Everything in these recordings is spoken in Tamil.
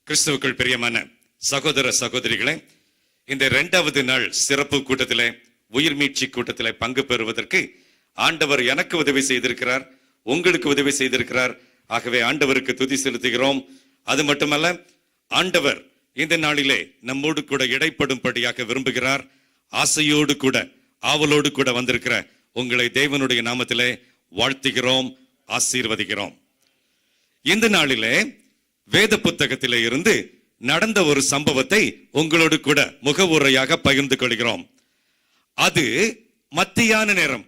கிறிஸ்துவுக்குள் பிரியமான சகோதர சகோதரிகளே, இந்த 2வது நாள் சிறப்பு கூட்டத்திலே, உயிர் மீட்சி கூட்டத்திலே பங்கு பெறுவதற்கு ஆண்டவர் எனக்கு உதவி செய்திருக்கிறார், உங்களுக்கு உதவி செய்திருக்கிறார். ஆகவே ஆண்டவருக்கு துதி செலுத்துகிறோம். அது மட்டுமல்ல, ஆண்டவர் இந்த நாளிலே நம்மோடு கூட இடைப்படும்படியாக விரும்புகிறார். ஆசையோடு கூட ஆவலோடு கூட வந்திருக்கிற உங்களை தேவனுடைய நாமத்திலே வாழ்த்துகிறோம், ஆசீர்வதிக்கிறோம். இந்த நாளிலே வேத புத்தகத்திலே இருந்து நடந்த ஒரு சம்பவத்தை உங்களோடு கூட முகவுரையாக பகிர்ந்து கொள்கிறோம். அது மத்தியான நேரம்.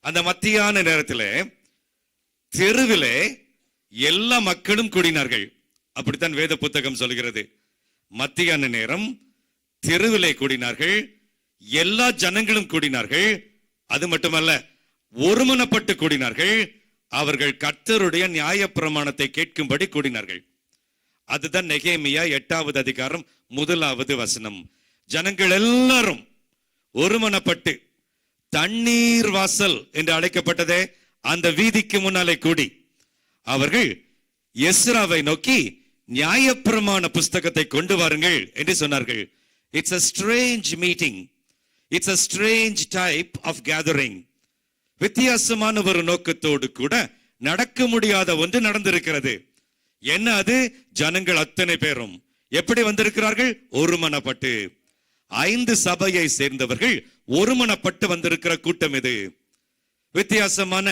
அந்த மத்தியான நேரத்திலே தெருவிலே எல்லா மக்களும் கூடினார்கள். அப்படித்தான் வேத புத்தகம் சொல்கிறது. மத்தியான நேரம் தெருவிலே கூடினார்கள், எல்லா ஜனங்களும் கூடினார்கள். அது மட்டுமல்ல, ஒருமனப்பட்டு கூடினார்கள். அவர்கள் கர்த்தருடைய நியாயப்பிரமாணத்தை கேட்கும்படி கூடினார்கள். அதுதான் நெகேமியா 8வது அதிகாரம் 1வது வசனம். ஜனங்கள் எல்லாரும் ஒருமனப்பட்டு தண்ணீர் வாசல் என்று அழைக்கப்பட்டதே அந்த வீதிக்கு முன்னாலே கூடி அவர்கள் எஸ்ராவை நோக்கி நியாயப்பிரமாண புஸ்தகத்தை கொண்டு வாருங்கள் என்று சொன்னார்கள். It's a strange meeting. It's a strange type of gathering. வித்தியாசமான ஒரு நோக்கத்தோடு கூட நடக்க முடியாத ஒன்று நடந்திருக்கிறது. என்ன அது? ஜனங்கள் அத்தனை பேரும் எப்படி வந்திருக்கிறார்கள்? ஒருமனப்பட்டு. 5 சபையை சேர்ந்தவர்கள் ஒருமனப்பட்டு வந்திருக்கிற கூட்டம் இது. வித்தியாசமான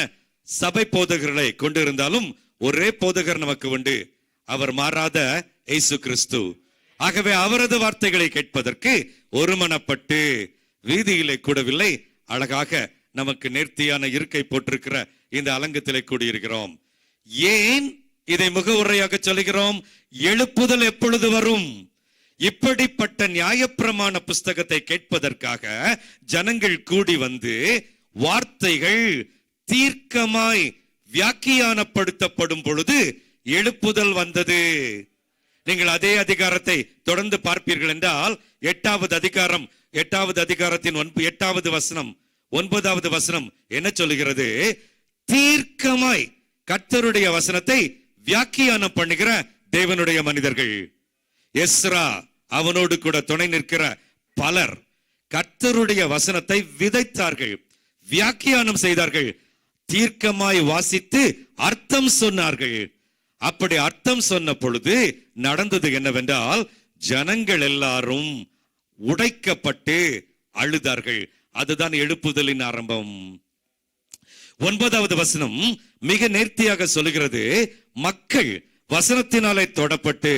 சபை போதகர்களை கொண்டிருந்தாலும் ஒரே போதகர் நமக்கு உண்டு. அவர் மாறாத இயேசு கிறிஸ்து. ஆகவே அவரது வார்த்தைகளை கேட்பதற்கு ஒருமனப்பட்டு வீதியிலே கூடவில்லை, அழகாக நமக்கு நேர்த்தியான இருக்கை போட்டிருக்கிற இந்த அலங்கத்திலே கூடியிருக்கிறோம். ஏன் இதை முகவுரையாக சொல்கிறோம்? எழுப்புதல் எப்பொழுது வரும்? இப்படிப்பட்ட நியாயப்பிரமாண புஸ்தகத்தை கேட்பதற்காக ஜனங்கள் கூடி வந்து வார்த்தைகள் தீர்க்கமாய் வியாக்கியானப்படுத்தப்படும் பொழுது எழுப்புதல் வந்தது. நீங்கள் அதே அதிகாரத்தை தொடர்ந்து பார்ப்பீர்கள் என்றால் 8வது அதிகாரம் 8வது அதிகாரத்தின் 8வது வசனம் 9வது வசனம் என்ன சொல்லுகிறது? தீர்க்கமாய் கர்த்தருடைய வசனத்தை வியாக்கியானம் பண்ணுகிற தேவனுடைய மனிதர்கள், எஸ்ரா அவனோடு கூட துணை நிற்கிற பலர் கர்த்தருடைய வசனத்தை விதைத்தார்கள், வியாக்கியானம் செய்தார்கள், தீர்க்கமாய் வாசித்து அர்த்தம் சொன்னார்கள். அப்படி அர்த்தம் சொன்ன பொழுது நடந்தது என்னவென்றால், ஜனங்கள் எல்லாரும் உடைக்கப்பட்டு அழுதார்கள். அதுதான் எழுப்புதலின் ஆரம்பம். 9வது வசனம் மிக நேர்த்தியாக சொல்லுகிறது. மக்கள் வசனத்தினாலே தொடப்பட்டு,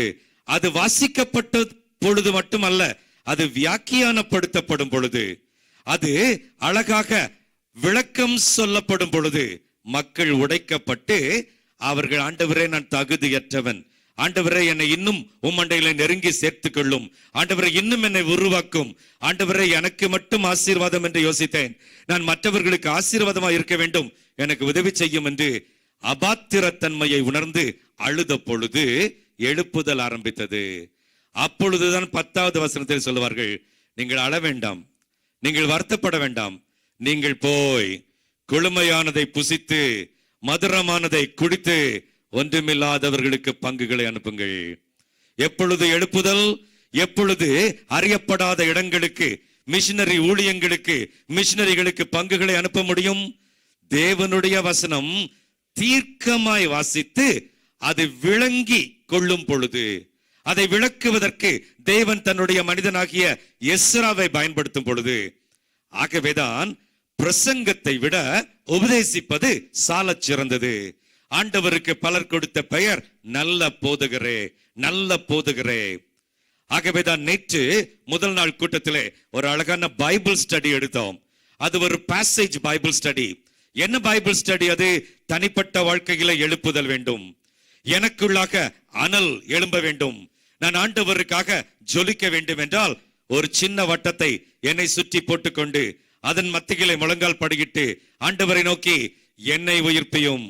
அது வாசிக்கப்பட்ட பொழுது மட்டுமல்ல, அது வியாக்கியானப்படுத்தப்படும் பொழுது, அது அழகாக விளக்கம் சொல்லப்படும் பொழுது மக்கள் உடைக்கப்பட்டு, அவர்கள் ஆண்டவரே நான் தகுதியற்றவன், ஆண்டவரே என்னை இன்னும் உம்மண்டையில நெருங்கி சேர்த்துக் கொள்ளும், ஆண்டவரே இன்னும் என்னை உருவாக்கும், ஆண்டவரே எனக்கு மட்டும் ஆசீர்வாதம் என்று யோசித்தேன், நான் மற்றவர்களுக்கு ஆசீர்வாதமாக இருக்க வேண்டும், எனக்கு உதவி செய்யும் என்று அபாத்திரத்தன்மையை உணர்ந்து அழுத பொழுது எழுப்புதல் ஆரம்பித்தது. அப்பொழுதுதான் 10வது வசனத்தில் சொல்லுவார்கள், நீங்கள் அழ வேண்டாம், நீங்கள் வருத்தப்பட வேண்டாம், நீங்கள் போய் கொழுமையானதை புசித்து மதுரமானதை குடித்து ஒன்றுமில்லாதவர்களுக்கு பங்குகளை அனுப்புங்கள். எப்பொழுது எழுப்புதல்? எப்பொழுது அறியப்படாத இடங்களுக்கு, மிஷினரி ஊழியங்களுக்கு, மிஷினரிகளுக்கு பங்குகளை அனுப்ப முடியும்? தேவனுடைய வசனம் தீர்க்கமாய் வாசித்து அது விளங்கி கொள்ளும் பொழுது, அதை விளக்குவதற்கு தேவன் தன்னுடைய மனிதனாகிய எஸ்ராவை பயன்படுத்தும் பொழுது. ஆகவேதான் பிரசங்கத்தை விட உபதேசிப்பது சாலச் சிறந்தது. ஆண்டவருக்கு பலர் கொடுத்த பெயர் நல்ல போதகரே, நல்ல போதகரே. ஆகவேதான் நேற்று முதல் நாள் கூட்டத்திலே ஒரு அழகான பைபிள் ஸ்டடி எடுத்தோம். அது ஒரு பாசேஜ் பைபிள் ஸ்டடி. என்ன பைபிள் ஸ்டடி அது? தனிப்பட்ட வாழ்க்கையில எழுப்புதல் வேண்டும், எனக்குள்ளாக அனல் எழும்ப வேண்டும், நான் ஆண்டவருக்காக ஜொலிக்க வேண்டும் என்றால் ஒரு சின்ன வட்டத்தை என்னை சுற்றி போட்டுக்கொண்டு அதன் மத்தியிலே முழங்கால் படியிட்டு ஆண்டவரை நோக்கி, என்னை உயிர்ப்பியும்,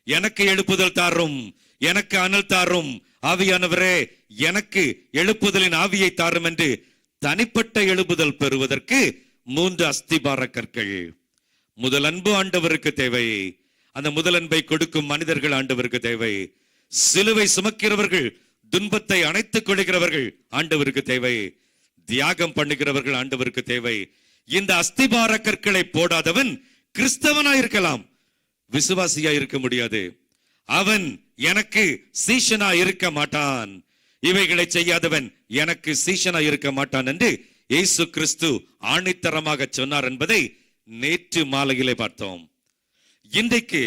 எனக்கு எழுப்புதல் தாரும், எனக்கு அனல் தாரும், ஆவியானவரே எனக்கு எழுப்புதலின் ஆவியை தாரும் என்று தனிப்பட்ட எழுப்புதல் பெறுவதற்கு 3 அஸ்திபார கற்கள். முதல் அன்பு ஆண்டவருக்கு தேவை. அந்த முதல் அன்பை கொடுக்கும் மனிதர்கள் ஆண்டவருக்கு தேவை. சிலுவை சுமக்கிறவர்கள் துன்பத்தை அணைத்துக் கொள்கிறவர்கள் ஆண்டவருக்கு தேவை. தியாகம் பண்ணுகிறவர்கள் ஆண்டவருக்கு தேவை. இந்த அஸ்திபார கற்களை போடாதவன் கிறிஸ்தவனா இருக்கலாம், விசுவாசியா இருக்க முடியாது. அவன் எனக்கு சீஷனா இருக்க மாட்டான். இவைகளை செய்யாதவன் எனக்கு சீஷனா இருக்க மாட்டான் என்று இயேசு கிறிஸ்து ஆணித்தரமாக சொன்னார் என்பதை நேற்று மாலையிலே பார்த்தோம். இன்றைக்கு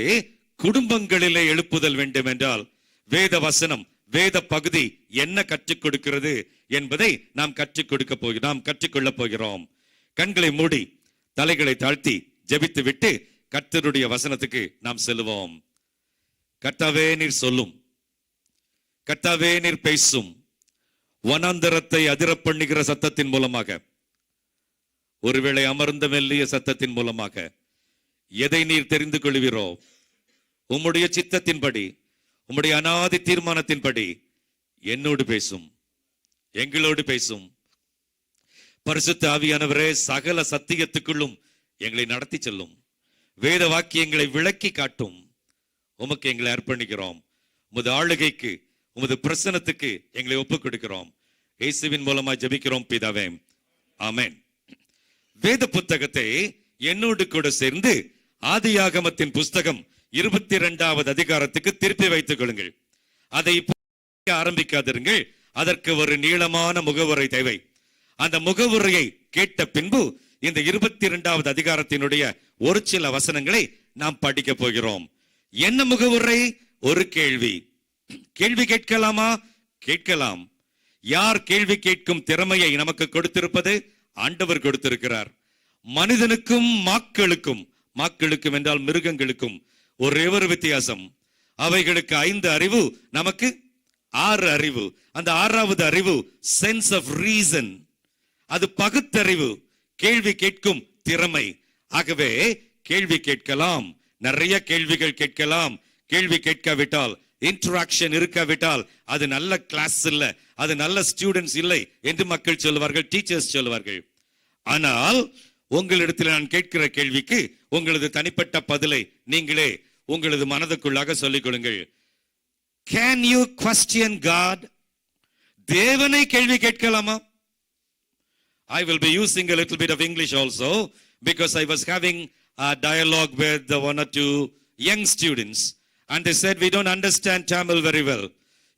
குடும்பங்களிலே எழுப்புதல் வேண்டும் என்றால் வேத வசனம், வேத பகுதி என்ன கற்றுக் கொடுக்கிறது என்பதை நாம் கற்றுக்கொள்ள போகிறோம். கண்களை மூடி தலைகளை தாழ்த்தி ஜெபித்து விட்டு கர்த்தருடைய வசனத்துக்கு நாம் செல்வோம். கர்த்தாவே நீர் சொல்லும், கர்த்தாவே நீர் பேசும். வனாந்தரத்தை அதிர பண்ணுகிற சத்தத்தின் மூலமாக, ஒருவேளை அமர்ந்த மெல்லிய சத்தத்தின் மூலமாக எதை நீர் தெரிந்து கொள்வீரோ உம்முடைய சித்தத்தின்படி, உம்முடைய அநாதி தீர்மானத்தின்படி என்னோடு பேசும், எங்களோடு பேசும். பரிசுத்த ஆவியானவரே, சகல சத்தியத்துக்குள்ளும் எங்களை நடத்தி செல்லும். வேத வாக்கியங்களை விளக்கி காட்டும். உமக்கு எங்களை அர்ப்பணிக்கிறோம். உமது ஆளுகைக்கு, உமது பிரசனத்துக்கு எங்களை ஒப்புக் கொடுக்கிறோம். இயேசுவின் மூலமா ஜெபிக்கிறோம் பிதாவே, ஆமென். வேத புத்தகத்தை என்னோடு கூட சேர்ந்து ஆதியாகமத்தின் புஸ்தகம் 22வது அதிகாரத்துக்கு திருப்பி வைத்துக் கொள்ளுங்கள். அதை ஆரம்பிக்காதிருங்கள். அதற்கு ஒரு நீளமான முகவுரை தேவை. அந்த முகவுரையை கேட்ட பின்பு இந்த 22வது அதிகாரத்தினுடைய ஒரு சில வசனங்களை நாம் படிக்க போகிறோம். என்ன முகவுரை? ஒரு கேள்வி. கேள்வி கேட்கலாமா? கேட்கலாம். யார் கேள்வி கேட்கும் திறமையை நமக்கு கொடுத்திருப்பது? ஆண்டவர் கொடுத்திருக்கிறார். மனிதனுக்கும் மாக்களுக்கும், மாக்களுக்கும் என்றால் மிருகங்களுக்கும் ஒரே ஒரு வித்தியாசம். அவைகளுக்கு 5 அறிவு, நமக்கு 6 அறிவு. அந்த 6வது அறிவு சென்ஸ் ஆஃப் ரீசன், அது பகுத்தறிவு, கேள்வி கேட்கும் திறமை. ஆகவே கேள்வி கேட்கலாம், நிறைய கேள்விகள் கேட்கலாம். கேள்வி கேட்காவிட்டால், இன்டராக்ஷன் இருக்காவிட்டால் அது நல்ல கிளாஸ் இல்லை, அது நல்ல ஸ்டூடெண்ட்ஸ் இல்லை என்று மக்கள் சொல்லுவார்கள், டீச்சர்ஸ் சொல்லுவார்கள். ஆனால் உங்களிடத்தில் நான் கேட்கிற கேள்விக்கு உங்களது தனிப்பட்ட பதிலை நீங்களே உங்களது மனதுக்குள்ளாக சொல்லிக் கொள்ளுங்கள். Can you question God? தேவனை கேள்வி கேட்கலாமா? I will be using a little bit of English also because I was having a dialogue with one or two young students and they said we don't understand Tamil very well.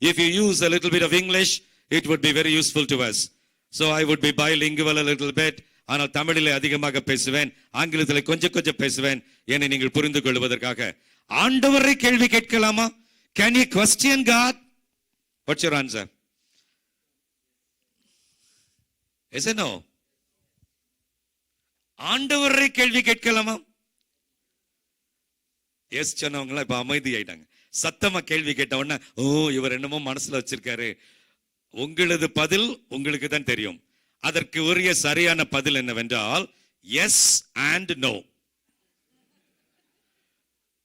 If you use a little bit of English, it would be very useful to us. So I would be bilingual a little bit. ஆனால் தமிழிலே அதிகமாக பேசுவேன், ஆங்கிலத்தில் கொஞ்சம் பேசுவேன், என்னை நீங்கள் புரிந்து கொள்வதற்காக. ஆண்டவரை கேள்வி கேட்கலாமா? Can you question God? What's your answer? Yes or no? ஆண்டவரை கேள்வி கேட்கலாமா? எஸ் சொன்னவங்களா இப்ப அமைதி ஆயிட்டாங்க. சத்தமா கேள்வி கேட்ட உடனே இவர் என்னமோ மனசுல வச்சிருக்காரு. உங்களது பதில் உங்களுக்கு தான் தெரியும். அதற்கு உரிய சரியான பதில் என்னவென்றால் எஸ் அண்ட் நோ.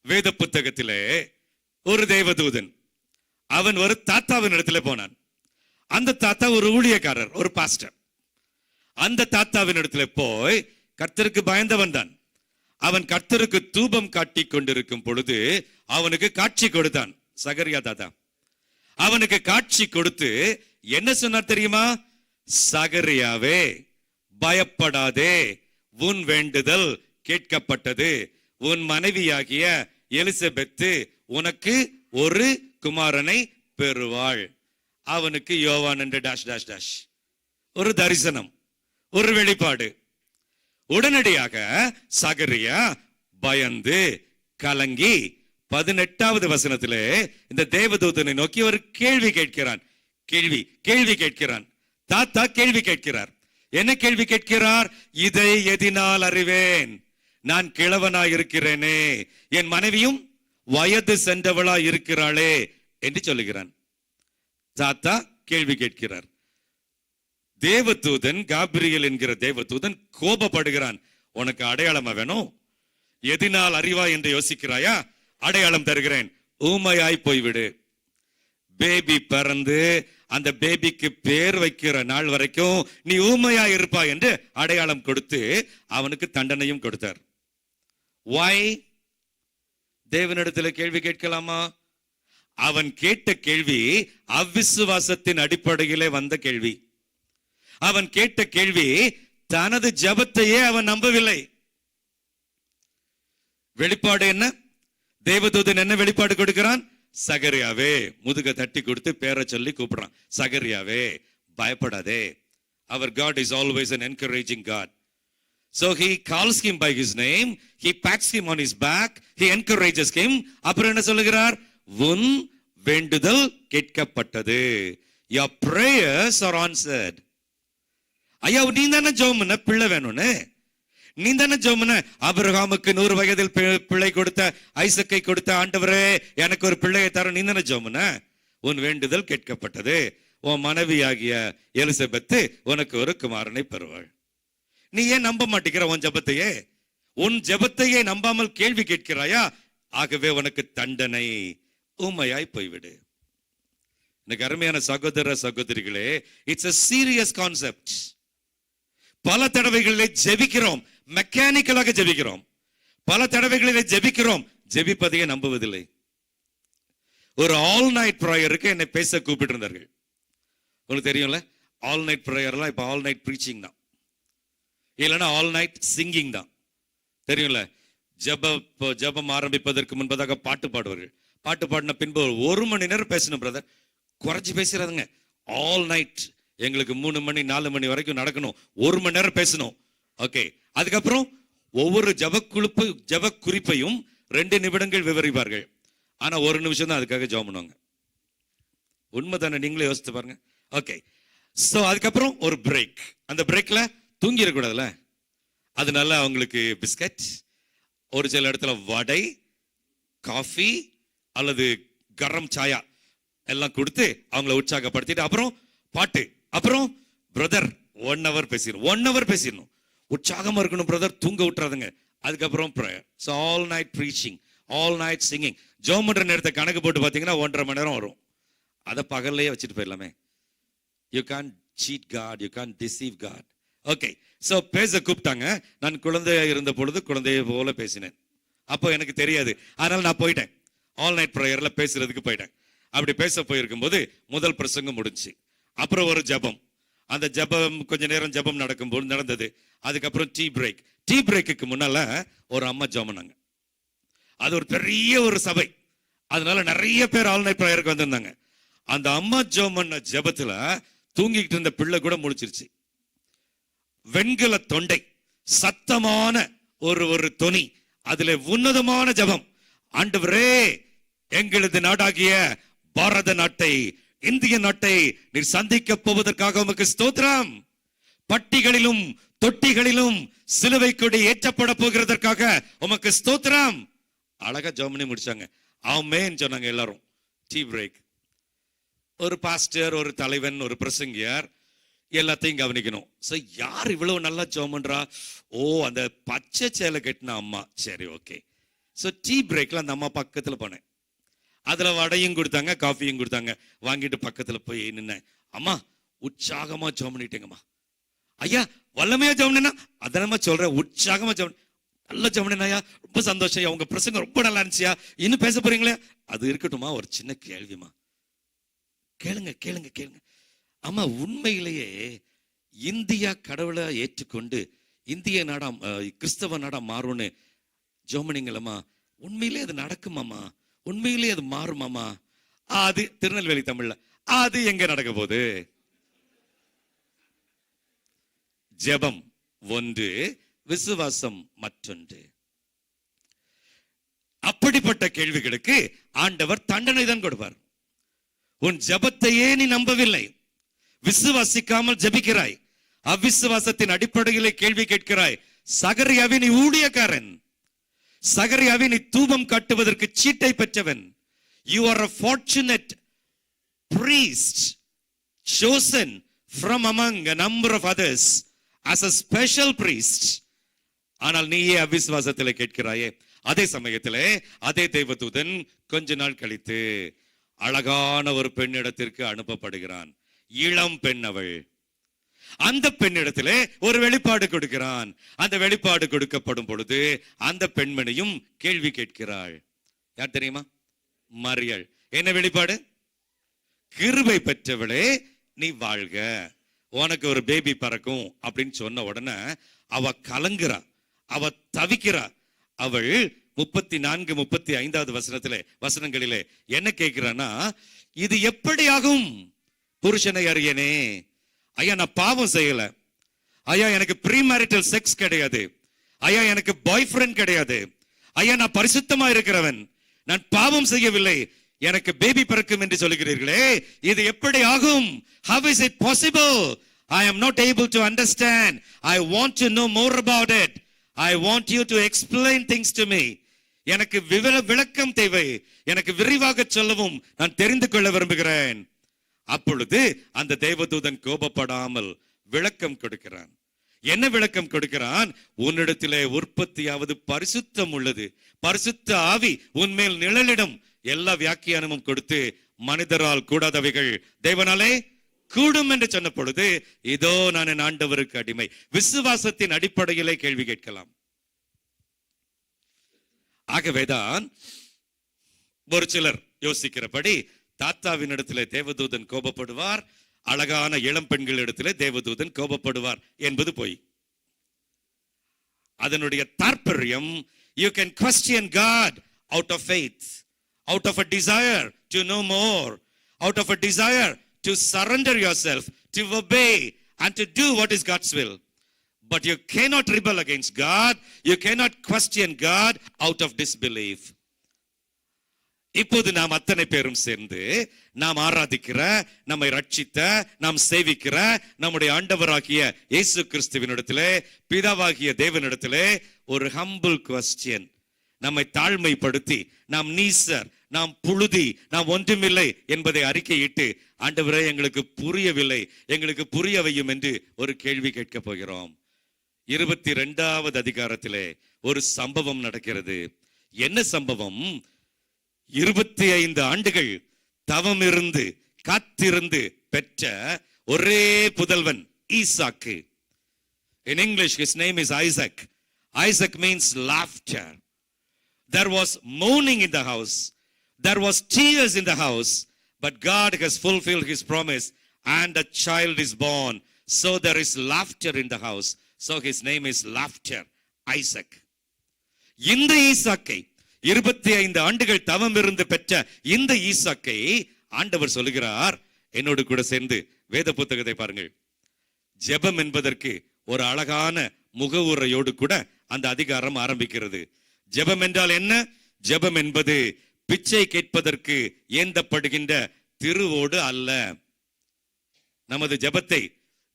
வேத புத்தகத்திலே ஒரு தேவதூதன், அவன் ஒரு தாத்தாவின் இடத்துல போனான். அந்த தாத்தா ஒரு ஊழியக்காரர், ஒரு பாஸ்டர். அந்த தாத்தாவின் இடத்துல போய் கர்த்தருக்கு பயந்தவன் தான். அவன் கர்த்தருக்கு தூபம் காட்டி கொண்டிருக்கும் பொழுது அவனுக்கு காட்சி கொடுத்தான். சகரியா தாத்தா அவனுக்கு காட்சி கொடுத்து என்ன சொன்னார் தெரியுமா? சகரியாவே, பயப்படாதே, உன் வேண்டுதல் கேட்கப்பட்டது. உன் மனைவியாகிய எலிசபெத்து உனக்கு ஒரு குமாரனை பெறுவாள். அவனுக்கு யோவான் என்று டாஷ் டாஷ் டாஷ் ஒரு தரிசனம், ஒரு வெளிப்பாடு. உடனடியாக சகரியா பயந்து கலங்கி 18வது வசனத்திலே இந்த தேவதூதனை நோக்கி ஒரு கேள்வி கேட்கிறான். கேள்வி கேட்கிறான். தாத்தா கேள்வி கேட்கிறார். என்ன கேள்வி கேட்கிறார்? இதை எதினால் அறிவேன்? நான் கிழவனாய் இருக்கிறேனே, என் மனைவியும் வயது சென்றவளா இருக்கிறாளே என்று சொல்லுகிறான். தாத்தா கேள்வி கேட்கிறார். தேவதூதன், காபிரியல் என்கிற தேவதூதன் கோபப்படுகிறான். உனக்கு அடையாளமா வேணும்? எதினால் அறிவா என்று யோசிக்கிறாயா? அடையாளம் தருகிறேன், ஊமையாய் போய்விடு. பேபி பிறந்து அந்த பேபிக்கு பேர் வைக்கிற நாள் வரைக்கும் நீ ஊமையா இருப்பா என்று அடையாளம் கொடுத்து அவனுக்கு தண்டனையும் கொடுத்தார். Why? தேவனிடத்தில் கேள்வி கேட்கலாமா? அவன் கேட்ட கேள்வி அவிசுவாசத்தின் அடிப்படையிலே வந்த கேள்வி. அவன் கேட்ட கேள்வி தனது ஜெபத்தையே அவன் நம்பவில்லை. வெளிப்பாடு என்ன? தேவதூதன் என்ன வெளிப்பாடு கொடுக்கிறான்? சகரியாவே, முதுக தட்டி கொடுத்து பேரை சொல்லி கூப்பிடுறான். சகரியாவே, பயப்படாதே. Our God is always an encouraging God. So he calls him by his name, he pats him on his back, he encourages him. அப்புறம் என்ன சொல்லுகிறார்? உன் வேண்டுதல் கேட்கப்பட்டது. Your prayers are answered. ஐயா, நீ தானே ஜெபம் பண்ண பிள்ளை வேணும்னு? நீ தானே ஜெபம் பண்ண ஆபிரகாமுக்கு 100 வயதில் பிள்ளை கொடுத்த, ஐசக்கை கொடுத்த ஆண்டவரே எனக்கு ஒரு பிள்ளையை தர, நீ தானே ஜெபம் பண்ண? உன் வேண்டுதல் கேட்கப்பட்டது. உன் மனைவியாகிய எலிசபெத்து உனக்கு ஒரு குமாரனை பெறுவாள். நீ ஏன் நம்ப மாட்டேங்கிற உன் ஜெபத்தையே? உன் ஜெபத்தையே நம்பாமல் கேள்வி கேட்கிறாயா? ஆகவே உனக்கு தண்டனை, ஊமையாய் போய்விடு. எனக்கு அருமையான சகோதர சகோதரிகளே, இட்ஸ் a serious concept. பல தடவைகளிலே ஜெபிக்கிறோம், மெக்கானிக்கலாக ஜெபிக்கிறோம். பல தடவைகளிலே ஜெபிக்கிறோம், ஜெபிப்பதையே நம்புவதில்லை. ஒரு ஆல் நைட் ப்ரேயருக்கு என்னை பேச கூப்பிட்டு இருந்தார்கள். உங்களுக்கு தெரியும்ல, ஆல் நைட் ப்ரேயர்லாம் இப்ப ஆல் நைட் ப்ரீச்சிங் தான், இல்லைன்னா ஆல் நைட் சிங்கிங் தான். தெரியும்ல, ஜெபம் ஆரம்பிப்பதற்கு முன்பதாக பாட்டு பாடுவார்கள். பாட்டு பாடின பின்பு 1 மணி நேரம் பேசணும் பிரதர், குறைச்சி பேசுறாதுங்க. ஆல் நைட் எங்களுக்கு 3 மணி 4 மணி வரைக்கும் நடக்கணும், 1 மணி நேரம் பேசணும். ஓகே, அதுக்கப்புறம் ஒவ்வொரு ஜெப குறிப்பையும் 2 நிமிடங்கள் விவரிப்பார்கள். ஆனா 1 நிமிஷம் தான் அதுக்காக ஜெபம் பண்ணுவாங்க. உண்மைதானே? நீங்களே யோசித்து பாருங்க. ஓகே, சோ அதுக்கப்புறம் ஒரு பிரேக். அந்த பிரேக்ல தூங்கிடக்கூடாதுல்ல, அதனால அவங்களுக்கு பிஸ்கட், ஒரு சில இடத்துல வடை, காஃபி அல்லது கரம் சாயா எல்லாம் கொடுத்து அவங்கள உற்சாகப்படுத்திட்டு அப்புறம் பாட்டு. அப்புறம் பிரதர் 1 hour பேசிடணும், 1 hour பேசிடணும். உற்சாகமா இருக்கணும் பிரதர், தூங்க விட்டுறாதுங்க. அதுக்கப்புறம் prayer. So all night preaching, all night singing. ஜெபம் பண்ற நேரத்தை கணக்கு போட்டு பார்த்தீங்கன்னா 1.5 மணி நேரம் வரும். அதை பகல்லையே வச்சுட்டு போயிடலாமே. You can't cheat God, you can't deceive God. Okay, so பேச கூப்பிட்டாங்க. நான் குழந்தையா இருந்த பொழுது குழந்தையை போல பேசினேன். அப்போ எனக்கு தெரியாது, அதனால நான் போயிட்டேன். ஆல் நைட் ப்ரேயர்ல பேசுறதுக்கு போயிட்டேன். அப்படி பேச போயிருக்கும் போது முதல் பிரசங்கம் முடிஞ்சு, அப்புறம் ஒரு ஜெபம். அந்த ஜெபம் கொஞ்ச நேரம் ஜெபம் நடக்கும்போது நடந்தது. அதுக்கப்புறம் டீ பிரேக். டீ பிரேக்குக்கு முன்னால ஒரு அம்மா ஜெபம் பண்ணாங்க. அது ஒரு பெரிய ஒரு சபை, அதனால நிறைய பேர் ஆல் நைட் ப்ரேயருக்கு வந்திருந்தாங்க. அந்த அம்மா ஜெபம் பண்ண ஜெபத்துல தூங்கிக்கிட்டு இருந்த பிள்ளை கூட முழிச்சிருச்சு. வெண்கல தொண்டை, சத்தமான ஒரு தொனி, அதுல உன்னதமான ஜெபம். ஆண்டவரே, எங்களது நாடாகிய பாரத நாட்டை, இந்திய நாட்டை நீர் சந்திக்க போவதற்காக உமக்கு ஸ்தோத்திரம். பட்டிகளிலும் தொட்டிகளிலும் சிலுவை கொடி ஏற்றப்பட போகிறதற்காக உமக்கு ஸ்தோத்திரம். அழகா ஜெபம் பண்ணி முடிச்சாங்க. ஆமென் சொன்னாங்க எல்லாரும். Tea break. ஒரு பாஸ்டர், ஒரு தலைவன், ஒரு பிரசங்கியார் எல்லாத்தையும் கவனிக்கணும். சோ யார் இவ்வளவு நல்லா ஜெபம் பண்றா? ஓ, அந்த பச்சை சேலை கட்டின அம்மா. சரி, ஓகே. சோ டீ பிரேக்ல அந்த அம்மா பக்கத்துல போனேன். அதுல வடையும் கொடுத்தாங்க, காஃபியும் கொடுத்தாங்க. வாங்கிட்டு பக்கத்துல போய் நின்னேன். அம்மா, உற்சாகமா ஜெபம் பண்ணிட்டேங்கம்மா. ஐயா, வல்லமையா ஜெபம் பண்ணா? அதனமா சொல்றேன், உற்சாகமா ஜெபம், நல்ல ஜெபம் பண்ணாயா, ரொம்ப சந்தோஷம், உங்க பிரசங்கம் ரொம்ப நல்லா இருந்துச்சியா, இன்னும் பேச போறீங்களே? அது இருக்கட்டுமா, ஒரு சின்ன கேள்விமா. கேளுங்க கேளுங்க கேளுங்க. ஆமா, உண்மையிலேயே இந்தியா கடவுளை ஏற்றுக்கொண்டு இந்திய நாடா, கிறிஸ்தவ நாடா மாறும்னு ஜெபம்ங்களம்மா, உண்மையிலே அது நடக்குமாமா? உண்மையிலே அது மாறுமாமா? அது திருநெல்வேலி தமிழ்ல அது எங்க நடக்க போகுது? ஜெபம் ஒன்று, விசுவாசம் மற்றொன்று. அப்படிப்பட்ட கேள்விகளுக்கு ஆண்டவர் தண்டனை தான் கொடுப்பார். உன் ஜெபத்தையே நீ நம்பவில்லை, விசுவாசிக்காமல் ஜெபிக்கிறாய், அவிசுவாசத்தின் அடிப்படையிலே கேள்வி கேட்கிறாய். சகரியாவே, நீ ஊழியக்காரன். சகரியாவே, நீ தூபம் காட்டுவதற்கு சீட்டை பெற்றவன். You are a fortunate priest chosen from among a number of others as a special priest. ஆனால் நீயே அவிசுவாசத்திலே கேட்கிறாயே. அதே சமயத்திலே அதே தேவதூதன் கொஞ்ச நாள் கழித்து அழகான ஒரு பெண்ணிடத்திற்கு அனுப்பப்படுகிறான். இளம் பெண் அவள். அந்த பெண்ணிடத்திலே ஒரு வெளிப்பாடு கொடுக்கிறான். அந்த வெளிப்பாடு கொடுக்கப்படும் பொழுது அந்த பெண்மணியும் கேள்வி கேட்கிறாள். யார் தெரியுமா? மரியாள். என்ன வெளிப்பாடு? கிருபை பெற்றவளே நீ வாழ்க, உனக்கு ஒரு பேபி பறக்கும் அப்படின்னு சொன்ன உடனே அவ கலங்குறா, அவ தவிக்கிறா. அவள் 34, 35 வசனங்களிலே என்ன கேட்கிறான்னா, இது எப்படி ஆகும் புருஷனை அறியனே? ஐயா நான் பாவம் செய்யல, ஐயா எனக்கு ப்ரீமேரிட்டல் செக்ஸ் கிடையாது, ஐயா எனக்கு பாய் ஃப்ரெண்ட் கிடையாது, ஐயா நான் பரிசுத்தமா இருக்கிறவன், நான் பாவம் செய்யவில்லை, எனக்கு பேபி பிறக்கும் என்று சொல்லுகிறீர்களே, இது எப்படி ஆகும்? How is it possible? I am not able to understand. I want to know more about it. I want you to explain things to me. எனக்கு விளக்கம் தேவை, எனக்கு விரிவாக சொல்லவும் நான் தெரிந்து கொள்ள விரும்புகிறேன். அப்பொழுது அந்த தேவதூதன் கோபப்படாமல் விளக்கம் கொடுக்கிறான். என்ன விளக்கம் கொடுக்கிறான்? உன்னிடத்திலே உற்பத்தியாவது பரிசுத்தம் உள்ளது, பரிசுத்த ஆவி உன்மேல் நிழலிடும். எல்லா வியாக்கியானமும் கொடுத்து மனிதரால் கூடாதவைகள் தேவனாலே கூடும் என்று சொன்ன பொழுது, இதோ நான் என் ஆண்டவருக்கு அடிமை. விசுவாசத்தின் அடிப்படையிலே கேள்வி கேட்கலாம். ஆகவேதான் ஒரு சிலர் யோசிக்கிறபடி தாத்தாவின் இடத்திலே தேவதூதன் கோபப்படுவார், அழகான இளம் பெண்கள் இடத்திலே தேவதூதன் கோபப்படுவார் என்பது போய். அதனுடைய தாற்பயம், you can question God out of faith, out of a desire to know more, out of a desire to surrender yourself, to obey and to do what is God's will. But you cannot rebel against God, you cannot question God out of disbelief. இப்போது நாம் அத்தனை பேரும் சேர்ந்து நாம் ஆராதிக்கிற, நம்மை ரட்சித்த, நாம் சேவிக்கிற நம்முடைய ஆண்டவராகிய இயேசு கிறிஸ்துவினிடத்திலே, பிதாவாகிய தேவனிடத்திலே ஒரு ஹம்பிள் குவெஸ்டியன், நம்மை தாழ்மைப்படுத்தி, நாம் நீசர், நாம் புழுதி, நாம் ஒன்றுமில்லை என்பதை அறிக்கையிட்டு, ஆண்டவரே எங்களுக்கு புரியவில்லை, எங்களுக்கு புரிய வையும் என்று ஒரு கேள்வி கேட்க போகிறோம். 22வது அதிகாரத்திலே ஒரு சம்பவம் நடக்கிறது. என்ன சம்பவம்? 25 ஆண்டுகள் தவம் இருந்து காத்திருந்து பெற்ற ஒரே புதல்வன் ஈசாக்கு. In English his name is Isaac. Isaac means laughter. There was mourning in the house, there was tears in the house, but God has fulfilled his promise and a child is born, so there is laughter in the house. So his name is laughter, Isaac. இந்த ஈசாக்கை 25 ஆண்டுகள் தவம் இருந்து பெற்ற இந்த ஈசாக்கை ஆண்டவர் சொல்லுகிறார், என்னோடு கூட சேர்ந்து வேத புத்தகத்தை பாருங்கள். ஜெபம் என்பதற்கு ஒரு அழகான முகவுரையோடு கூட அந்த அதிகாரம் ஆரம்பிக்கிறது. ஜெபம் என்றால் என்ன? ஜெபம் என்பது பிச்சை கேட்பதற்கு ஏந்தப்படுகின்ற திருவோடு அல்ல. நமது ஜெபத்தை,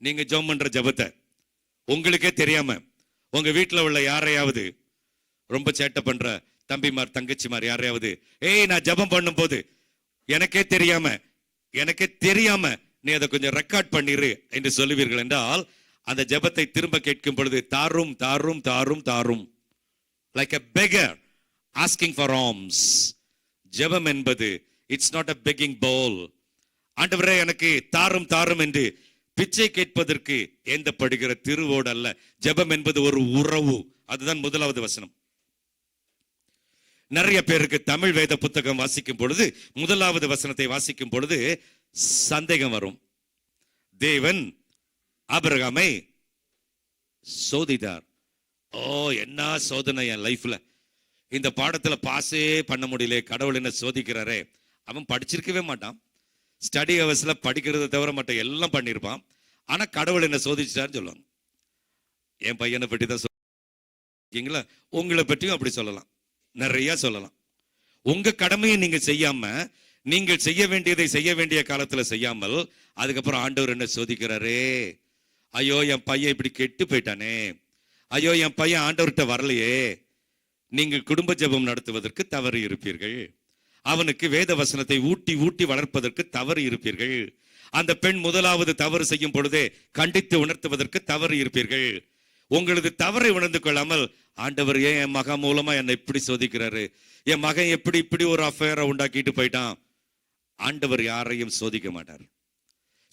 நீங்க ஜெபம் பண்ற ஜெபத்தை உங்களுக்கே தெரியாம உங்க வீட்டுல உள்ள யாரையாவது, ரொம்ப சேட்டை பண்ற தம்பிமார் தங்கச்சிமார் யாரையாவது, ஏய் நான் ஜெபம் பண்ணும் போது எனக்கே தெரியாம நீ அதை கொஞ்சம் ரெக்கார்ட் பண்ணிரு என்று சொல்லுவீர்கள் என்றால், அந்த ஜெபத்தை திரும்ப கேட்கும் பொழுது தாரும் தாரும் தாரும் தாரும், like a beggar asking for alms. ஜெபம் என்பது it's not a begging bowl. ஆண்டவரே எனக்கு தாரும் தாரும் என்று பிச்சை கேட்பதற்கு ஏந்தப்படுகிற திருவோடு அல்ல. ஜெபம் என்பது ஒரு உறவு. அதுதான் 1வது வசனம். நிறைய பேருக்கு தமிழ் வேத புத்தகம் வாசிக்கும் பொழுது 1வது வசனத்தை வாசிக்கும் பொழுது சந்தேகம் வரும். தேவன் ஆபிரகாமை சோதித்தார். ஓ என்ன சோதனை என் லைஃப்ல, இந்த பாடத்துல பாஸே பண்ண முடியல, கடவுள் என்ன சோதிக்கிறாரே. அவன் படிச்சிருக்கவே மாட்டான், ஸ்டடி ஹவர்ஸ்ல படிக்கிறத தவிர மற்ற எல்லாம் பண்ணியிருப்பான். ஆனா கடவுள் என்ன சோதிச்சிட்டாருன்னு சொல்லுவாங்க. என் பையனை பற்றி தான் சொல்லுங்களா, உங்களை பற்றியும் அப்படி சொல்லலாம், நிறைய சொல்லலாம். உங்க கடமையை நீங்க செய்யாம, நீங்கள் செய்ய வேண்டியதை செய்ய வேண்டிய காலத்துல செய்யாமல், அதுக்கப்புறம் ஆண்டவர் என்ன சோதிக்கிறாரே, ஐயோ என் பையன் இப்படி கெட்டு போயிட்டானே, ஐயோ என் பையன் ஆண்டவர்கிட்ட வரலையே. நீங்கள் குடும்ப ஜெபம் நடத்துவதற்கு தவறு இருப்பீர்கள், அவனுக்கு வேத வசனத்தை ஊட்டி ஊட்டி வளர்ப்பதற்கு தவறு இருப்பீர்கள், அந்த பெண் 1வது தவறு செய்யும் பொழுதே கண்டித்து உணர்த்துவதற்கு தவறு இருப்பீர்கள். உங்களது தவறை உணர்ந்து கொள்ளாமல், ஆண்டவர் ஏன் என் மகன் மூலமா என்னை இப்படி சோதிக்கிறாரு, என் மகன் எப்படி இப்படி ஒரு அஃபேரை உண்டாக்கிட்டு போயிட்டான். ஆண்டவர் யாரையும் சோதிக்க மாட்டார்.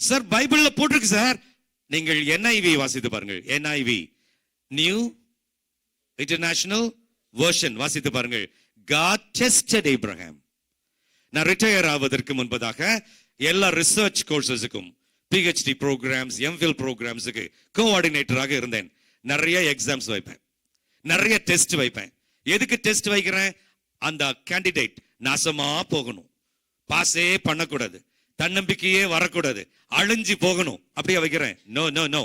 சார் பைபிள்ல போட்டிருக்கு சார், நீங்கள் NIV வாசித்து பாருங்கள். NIV, நியூ இன்டர்நேஷனல் வெர்ஷன் வாசித்து பாருங்கள். God tested Abraham. நான் ரிட்டையர் ஆவதற்கு முன்பதாக எல்லா ரிசர்ச் கோர்சஸுக்கும் பிஹெச்டி ப்ரோக்ராம்ஸ் எம்ஃபில் ப்ரோக்ராம்ஸுக்கு கோஆர்டினேட்டராக இருந்தேன். நிறைய எக்ஸாம்ஸ் வைப்பேன், நிறைய டெஸ்ட் வைப்பேன். எதுக்கு டெஸ்ட் வைக்கிறேன்? அந்த கேண்டிடேட் நாசமா போகணும், பாஸே பண்ணக்கூடாது, தன்னம்பிக்கையே வரக்கூடாது, அழிஞ்சு போகணும், அப்படியே வைக்கிறேன். No no no.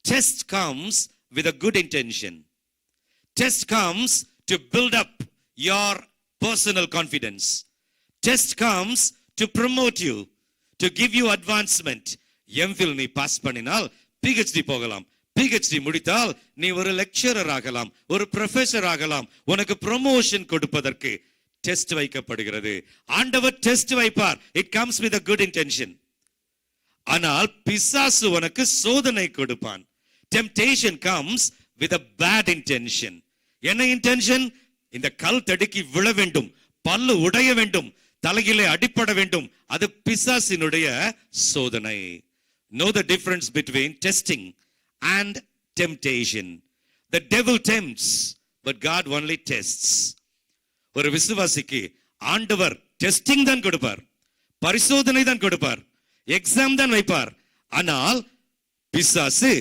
Test comes with a good intention. Test comes to build up your personal confidence. Test comes to promote you, to give you advancement. MPhil நீ பாஸ் பண்ணினால் PhD போகலாம், PhD முடித்தால் நீ ஒரு லெக்சரர் ஆகலாம், ஒரு ப்ரொஃபசர் ஆகலாம். உனக்கு ப்ரமோஷன் கொடுப்பதற்கு டெஸ்ட் வைக்கப்படுகிறது. ஆண்டவர் டெஸ்ட் வைப்பார். It comes with a good intention. ஆனால் பிசாசு உனக்கு சோதனை கொடுப்பான். Temptation comes with a bad intention. என்ன இன்டென்ஷன்? இந்த கல் தடுக்கி விழ வேண்டும், பல்லு உடைய வேண்டும், தலையிலே அடிப்பட வேண்டும். அது பிசாசினுடைய சோதனை. Know the difference between testing and temptation. The devil tempts, but God only tests. ஒரு விசுவாசிக்கு ஆண்டவர் டெஸ்டிங் தான் கொடுப்பார், பரிசோதனை தான் கொடுப்பார், எக்ஸாம் தான் வைப்பார். ஆனால் பிசாசு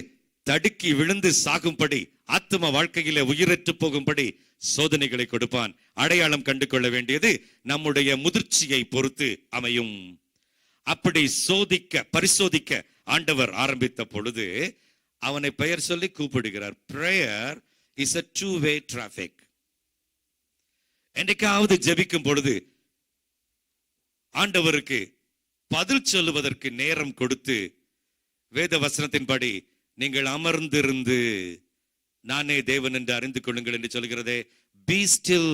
தடுக்கி விழுந்து சாகும்படி, ஆத்ம வாழ்க்கையிலே உயிரற்று போகும்படி சோதனைகளை கொடுப்பான். அடையாளம் கண்டு கொள்ள வேண்டியது நம்முடைய முதிர்ச்சியை பொறுத்து அமையும். அப்படி பரிசோதிக்க ஆண்டவர் ஆரம்பித்த பொழுது அவனை பெயர் சொல்லி கூப்பிடுகிறார். Prayer is a two-way traffic. என்னைக்காவது ஜெபிக்கும் பொழுது ஆண்டவருக்கு பதில் சொல்லுவதற்கு நேரம் கொடுத்து வேத வசனத்தின்படி நீங்கள் அமர்ந்திருந்து நானே தேவன் என்று அறிந்து கொள்ளுங்கள் என்று சொல்கிறதே. B still.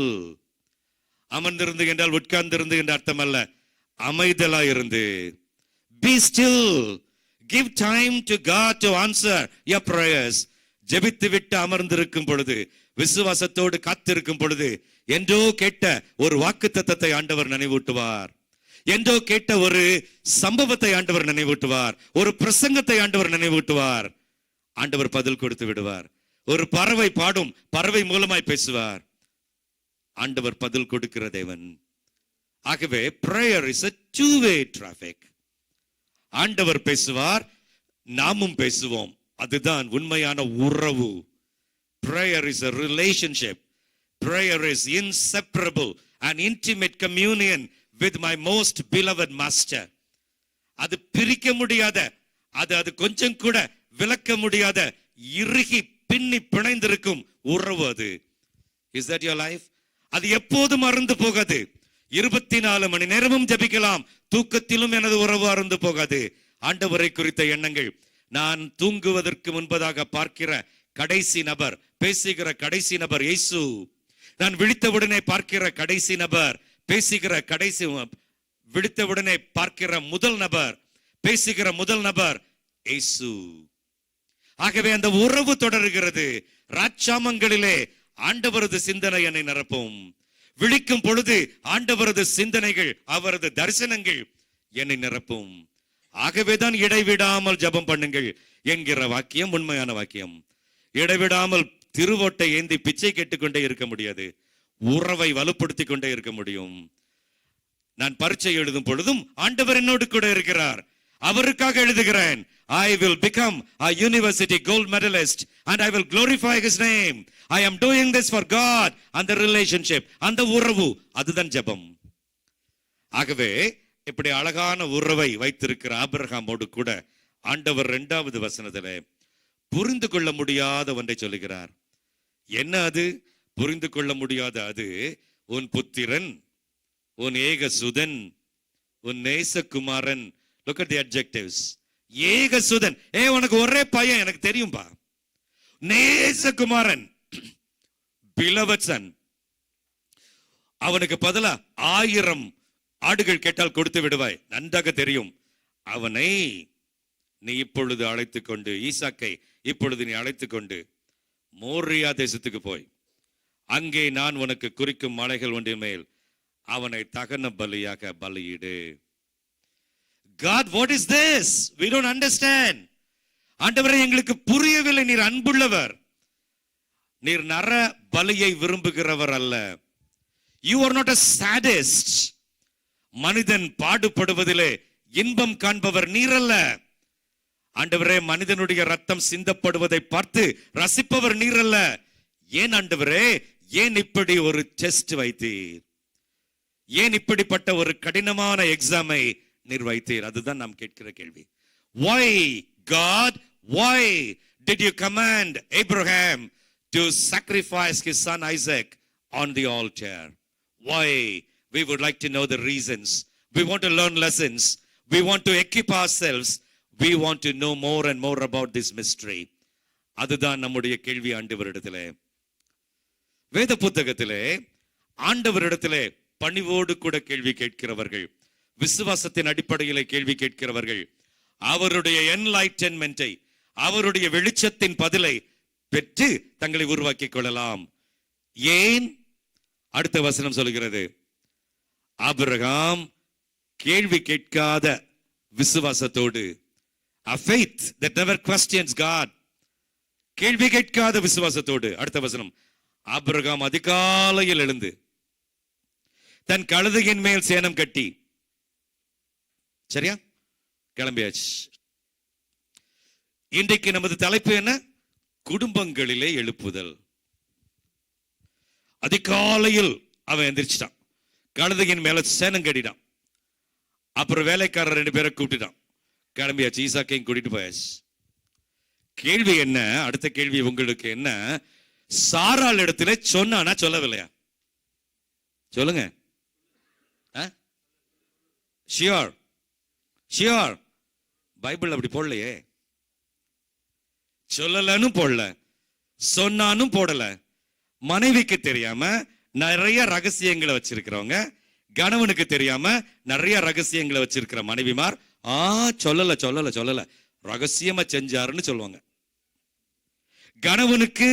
அமர்ந்திருந்து என்றால் உட்கார்ந்திருந்து என்ற அர்த்தம் அல்ல, அமைதலா இருந்து. B still. Give time to God to answer your prayers. ஜெபித்து விட்டு அமர்ந்திருக்கும் பொழுது, விசுவாசத்தோடு காத்திருக்கும் பொழுது, என்றோ கேட்ட ஒரு வாக்குத்தத்தத்தை ஆண்டவர் நினைவூட்டுவார். என்றோ கேட்ட ஒரு சம்பவத்தை ஆண்டவர் நினைவூட்டுவார். ஒரு பிரசங்கத்தை ஆண்டவர் நினைவூட்டுவார். ஆண்டவர் பதில் கொடுத்து விடுவார். ஒரு பறவை பாடும், பறவை மூலமாய் பேசுவார். ஆண்டவர் பதில் கொடுக்கிற தேவன். ஆகவே prayer is a two-way traffic. ஆண்டவர் பேசுவார், நாமும் பேசுவோம். அதுதான் உண்மையான உறவு. Prayer is a relationship. Prayer is inseparable and intimate communion with my most beloved master. அது பிரிக்க முடியாத, அது கொஞ்சம் கூட விலக்க முடியாத, இறுகி பின்னி பிணைந்திருக்கும் உறவு அது. Is that your life? அது எப்போதும் அருந்து போகாது. 24 மணி நேரமும் ஜெபிக்கலாம், தூக்கத்திலும் எனது உறவு அருந்து போகாது. ஆண்டவரை குறித்த எண்ணங்கள். நான் தூங்குவதற்கு முன்பதாக பார்க்கிற கடைசி நபர், பேசுகிற கடைசி நபர் இயேசு. நான் விழித்தவுடனே பார்க்கிற கடைசி நபர், பேசுகிற கடைசி, விழித்தவுடனே பார்க்கிற முதல் நபர், பேசுகிற முதல் நபர் இயேசு. ஆகவே அந்த உறவு தொடர்கிறது. ராட்சாமங்களிலே ஆண்டவரது சிந்தனை என்னை நிரப்பும். விழிக்கும் பொழுது ஆண்டவரது சிந்தனைகள், அவரது தரிசனங்கள் என்னை நிரப்பும். ஆகவேதான் இடைவிடாமல் ஜெபம் பண்ணுங்கள் என்கிற வாக்கியம் உண்மையான வாக்கியம். இடைவிடாமல் திருவோட்டை ஏந்தி பிச்சை கேட்டுக்கொண்டே இருக்க முடியாது. உறவை வலுப்படுத்திக் கொண்டே இருக்க முடியும். நான் பரீட்சை எழுதும் பொழுதும் ஆண்டவர் என்னோடு கூட இருக்கிறார். அவருக்காக எழுதுகிறேன். I will become a university gold medalist and I will glorify his name. I am doing this for God. அந்த ரிலேஷன்ஷிப், அந்த உறவு, அதுதான் ஜெபம். ஆகவே இப்படி அழகான உறவை வைத்திருக்கிற ஆபிரகாமோடு கூட ஆண்டவர் 2வது வசனத்திலே புரிந்து கொள்ள முடியாத ஒன்றை சொல்லுகிறார். என்ன அது? புரிந்து கொள்ள முடியாத அது, உன் புத்திரன், உன் ஏகசுதன், உன் நேசகுமாரன். Look at the adjectives. ஏகசுதன். உனக்கு ஒரே பையன், எனக்கு தெரியும்பா. நேசகுமாரன், beloved son. அவனுக்கு பதிலா 1000 ஆடுகள் கேட்டால் கொடுத்து விடுவாய், நன்றாக தெரியும். அவனை நீ இப்பொழுது அழைத்துக் கொண்டு, ஈசாக்கை இப்பொழுது நீ அழைத்துக் கொண்டு மோரியா தேசத்துக்கு போய், அங்கே நான் உனக்கு குறிக்கும் மலைகள் ஒன்றின் மேல் அவனை தகன பலியாக பலியிடு. God, what is this? We don't understand. ஆண்டவரே, எங்களுக்கு புரியவில்லை. நீர் அன்புள்ளவர். நீர் நர பலியை விரும்புகிறவர் அல்ல. You are not a sadist. மனிதன் பாடுபடுவதிலே இன்பம் காண்பவர் நீர் அல்ல. ஆண்டவரே, மனிதனுடைய ரத்தம் சிந்தப்படுவதை பார்த்து ரசிப்பவர் நீர் அல்ல. ஏன் ஆண்டவரே, ஏன் இப்படி ஒரு டெஸ்ட் வைத்தீர்? ஏன் இப்படிப்பட்ட ஒரு கடினமான எக்ஸாமை நீர் வைத்தீர்? அதுதான் நாம் கேட்கிற கேள்வி. Why God, why did you command Abraham to sacrifice his son Isaac on the altar? Why? We would like to know the reasons. We want to learn lessons. We want to equip ourselves. We want to know more and more about this mystery. அதுதான் நம்முடைய கேள்வி ஆண்டவரிடத்திலே. வேத புத்தகத்திலே ஆண்டவரிடத்திலே பணிவோடு கூட கேள்வி கேட்கிறவர்கள், விசுவாசத்தின் அடிப்படையிலே கேள்வி கேட்கிறவர்கள், அவருடைய என்லைட்டன்மென்ட்டை, அவருடைய வெளிச்சத்தின் பதிலை பெற்று தங்களை உருவாக்கிக் கொள்ளலாம். ஏன்? அடுத்த வசனம் சொல்கிறது, ஆபிரகாம் கேள்வி கேட்காத விசுவாசத்தோடு, a faith that never questions God, கேள்வி கேட்காத விசுவாசத்தோடு. அடுத்த வசனம், ஆபிரகாம் அதிகாலையில் எழுந்து தன் கழுதையின் மேல் சேணம் கட்டி, சரியா, கிளம்பியாச்சு. இன்றைக்கு நமது தலைப்பு என்ன? குடும்பங்களிலே எழுப்புதல். அதிகாலையில் அவன் எந்திரிச்சிட்டான், கழுதையின் மேல சேணம் கட்டிட்டான். அப்புறம் வேலைக்காரர் 2 பேரை கூப்பிட்டுட்டான், கிளம்பியாச்சு, ஈசாக்கையும் கூட்டிட்டு போயாச்சு. கேள்வி என்ன? அடுத்த கேள்வி உங்களுக்கு என்ன? சாராள் இடத்துல சொன்னானா சொல்லவில்லையா? சொல்லுங்க. Sure, sure. பைபிள் அப்படி போடலையே. சொல்லலன்னு போடல, சொன்னானும் போடல. மனைவிக்கு தெரியாம நிறைய ரகசியங்களை வச்சிருக்கிறவங்க, கணவனுக்கு தெரியாம நிறைய ரகசியங்களை வச்சிருக்கிற மனைவிமார் சொல்லல சொல்லல சொல்லல ரகசியமா செஞ்சாருன்னு சொல்லுவாங்க. கணவனுக்கு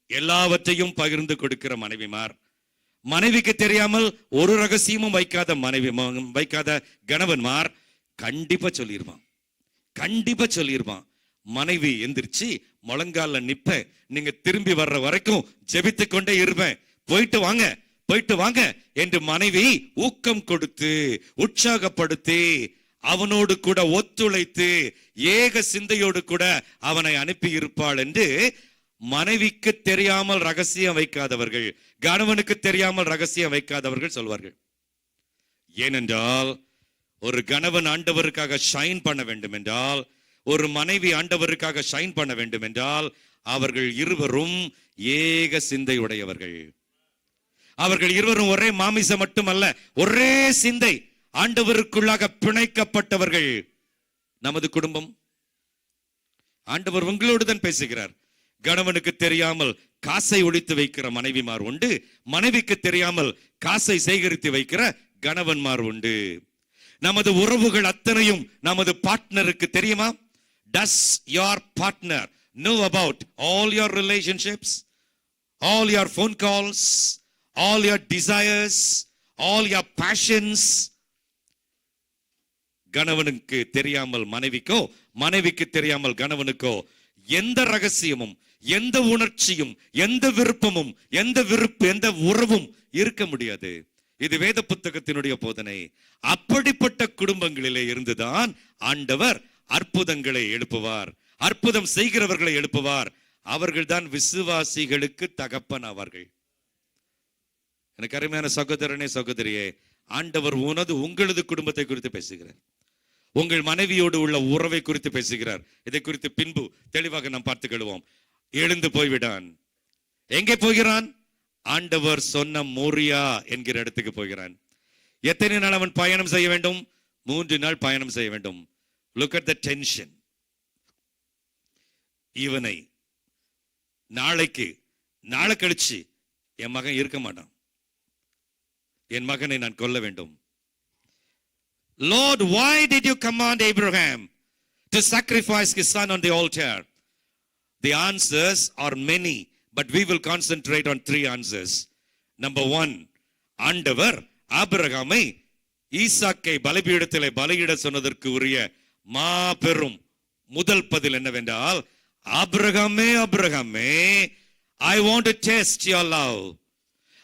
எல்லாவற்றையும் பகிர்ந்து கொடுக்கிற மனைவிமார், மனைவிக்கு தெரியாமல் ஒரு ரகசியமும் வைக்காத கணவன்மார் கண்டிப்பா சொல்லிருவான், கண்டிப்பா சொல்லிருவான். மனைவி எந்திரிச்சு முழங்கால நிப்ப, நீங்க திரும்பி வர்ற வரைக்கும் ஜெபித்து கொண்டே இருப்பேன், போயிட்டு வாங்க போயிட்டு வாங்க என்று மனைவி ஊக்கம் கொடுத்து உற்சாகப்படுத்தி அவனோடு கூட ஒத்துழைத்து ஏக சிந்தையோடு கூட அவனை அனுப்பி இருப்பாள் என்று மனைவிக்கு தெரியாமல் ரகசியம் வைக்காதவர்கள், கணவனுக்கு தெரியாமல் ரகசியம் வைக்காதவர்கள் சொல்வார்கள். ஏனென்றால் ஒரு கணவன் ஆண்டவருக்காக ஷைன் பண்ண வேண்டும் என்றால், ஒரு மனைவி ஆண்டவருக்காக ஷைன் பண்ண வேண்டும் என்றால், அவர்கள் இருவரும் ஏக சிந்தை உடையவர்கள். அவர்கள் இருவரும் ஒரே மாமிசம் மட்டுமல்ல, ஒரே சிந்தை, ஆண்டவருக்குள்ளாக பிணைக்கப்பட்டவர்கள். நமது குடும்பம், ஆண்டவர் உங்களோடு தான் பேசுகிறார். கணவனுக்கு தெரியாமல் காசை ஒளித்து வைக்கிற மனைவிமார் உண்டு, மனைவிக்கு தெரியாமல் காசை சேகரித்து வைக்கிற கணவன்மார் உண்டு. நமது உறவுகள் அத்தனையும் நமது பார்ட்னருக்கு தெரியுமா? Does your partner know about all your relationships, all your phone calls, all your desires, all your passions? கணவனுக்கு தெரியாமல் மனைவிக்கோ, மனைவிக்கு தெரியாமல் கணவனுக்கோ எந்த ரகசியமும், எந்த உணர்ச்சியும், எந்த விருப்பமும், எந்த உறவும் இருக்க முடியாது. இது வேத புத்தகத்தினுடைய போதனை. அப்படிப்பட்ட குடும்பங்களிலே இருந்துதான் ஆண்டவர் அற்புதங்களை எழுப்புவார், அற்புதம் செய்கிறவர்களை எழுப்புவார். அவர்கள்தான் விசுவாசிகளுக்கு தகப்பன் ஆவார்கள். எனக்கு அருமையான சகோதரனே, சகோதரியே, ஆண்டவர் உங்களது குடும்பத்தை குறித்து பேசுகிறார், உங்கள் மனைவியோடு உள்ள உறவை குறித்து பேசுகிறார். இதை குறித்து பின்பு தெளிவாக நாம் பார்த்துக்கொள்வோம். எழுந்து போய்விடான். எங்கே போகிறான்? ஆண்டவர் சொன்ன மோரியா என்கிற இடத்துக்கு போகிறான். எத்தனை நாள் அவன் பயணம் செய்ய வேண்டும்? 3 நாள் பயணம் செய்ய வேண்டும். Look at the tension. இவனை நாளை கழிச்சு என் மகன் இருக்க மாட்டான், என் மகனை நான் கொல்ல வேண்டும். Lord, why did you command Abraham to sacrifice his son on the altar? The answers are many, but we will concentrate on 3 answers. Number 1, ஆண்டவர் ஆபிரகாமை ஈசாக்கை பலிபீடத்திலே பலியிட சொன்னதற்கு உரிய மாபெரும் முதல் பதில் என்னவென்றால், ஆபிரகாமே, ஆபிரகாமே, I want to test your love.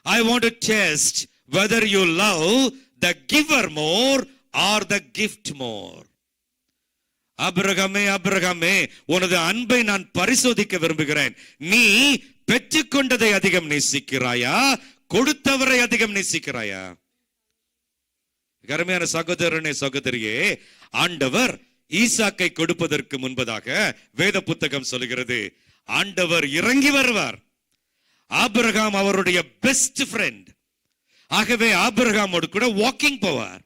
I want to test whether you love the giver more or the gift more? ஆபிரகாமே, ஆபிரகாமே, உனது அன்பை நான் பரிசோதிக்க விரும்புகிறேன். நீ பெற்றுக்கொண்டதை அதிகம் நேசிக்கிறாயா, கொடுத்தவரை அதிகம் நேசிக்கிறாயா? கருமையான சகோதரனே, சகோதரியே, ஆண்டவர் ஈசாக்கை கொடுப்பதற்கு முன்பதாக வேத புத்தகம் சொல்கிறது, ஆண்டவர் இறங்கி வருவார். ஆபிரகாம் அவருடைய பெஸ்ட் ஃப்ரெண்ட். ஆகவே ஆபிரகாமோடு கூட வாக்கிங் போவார்.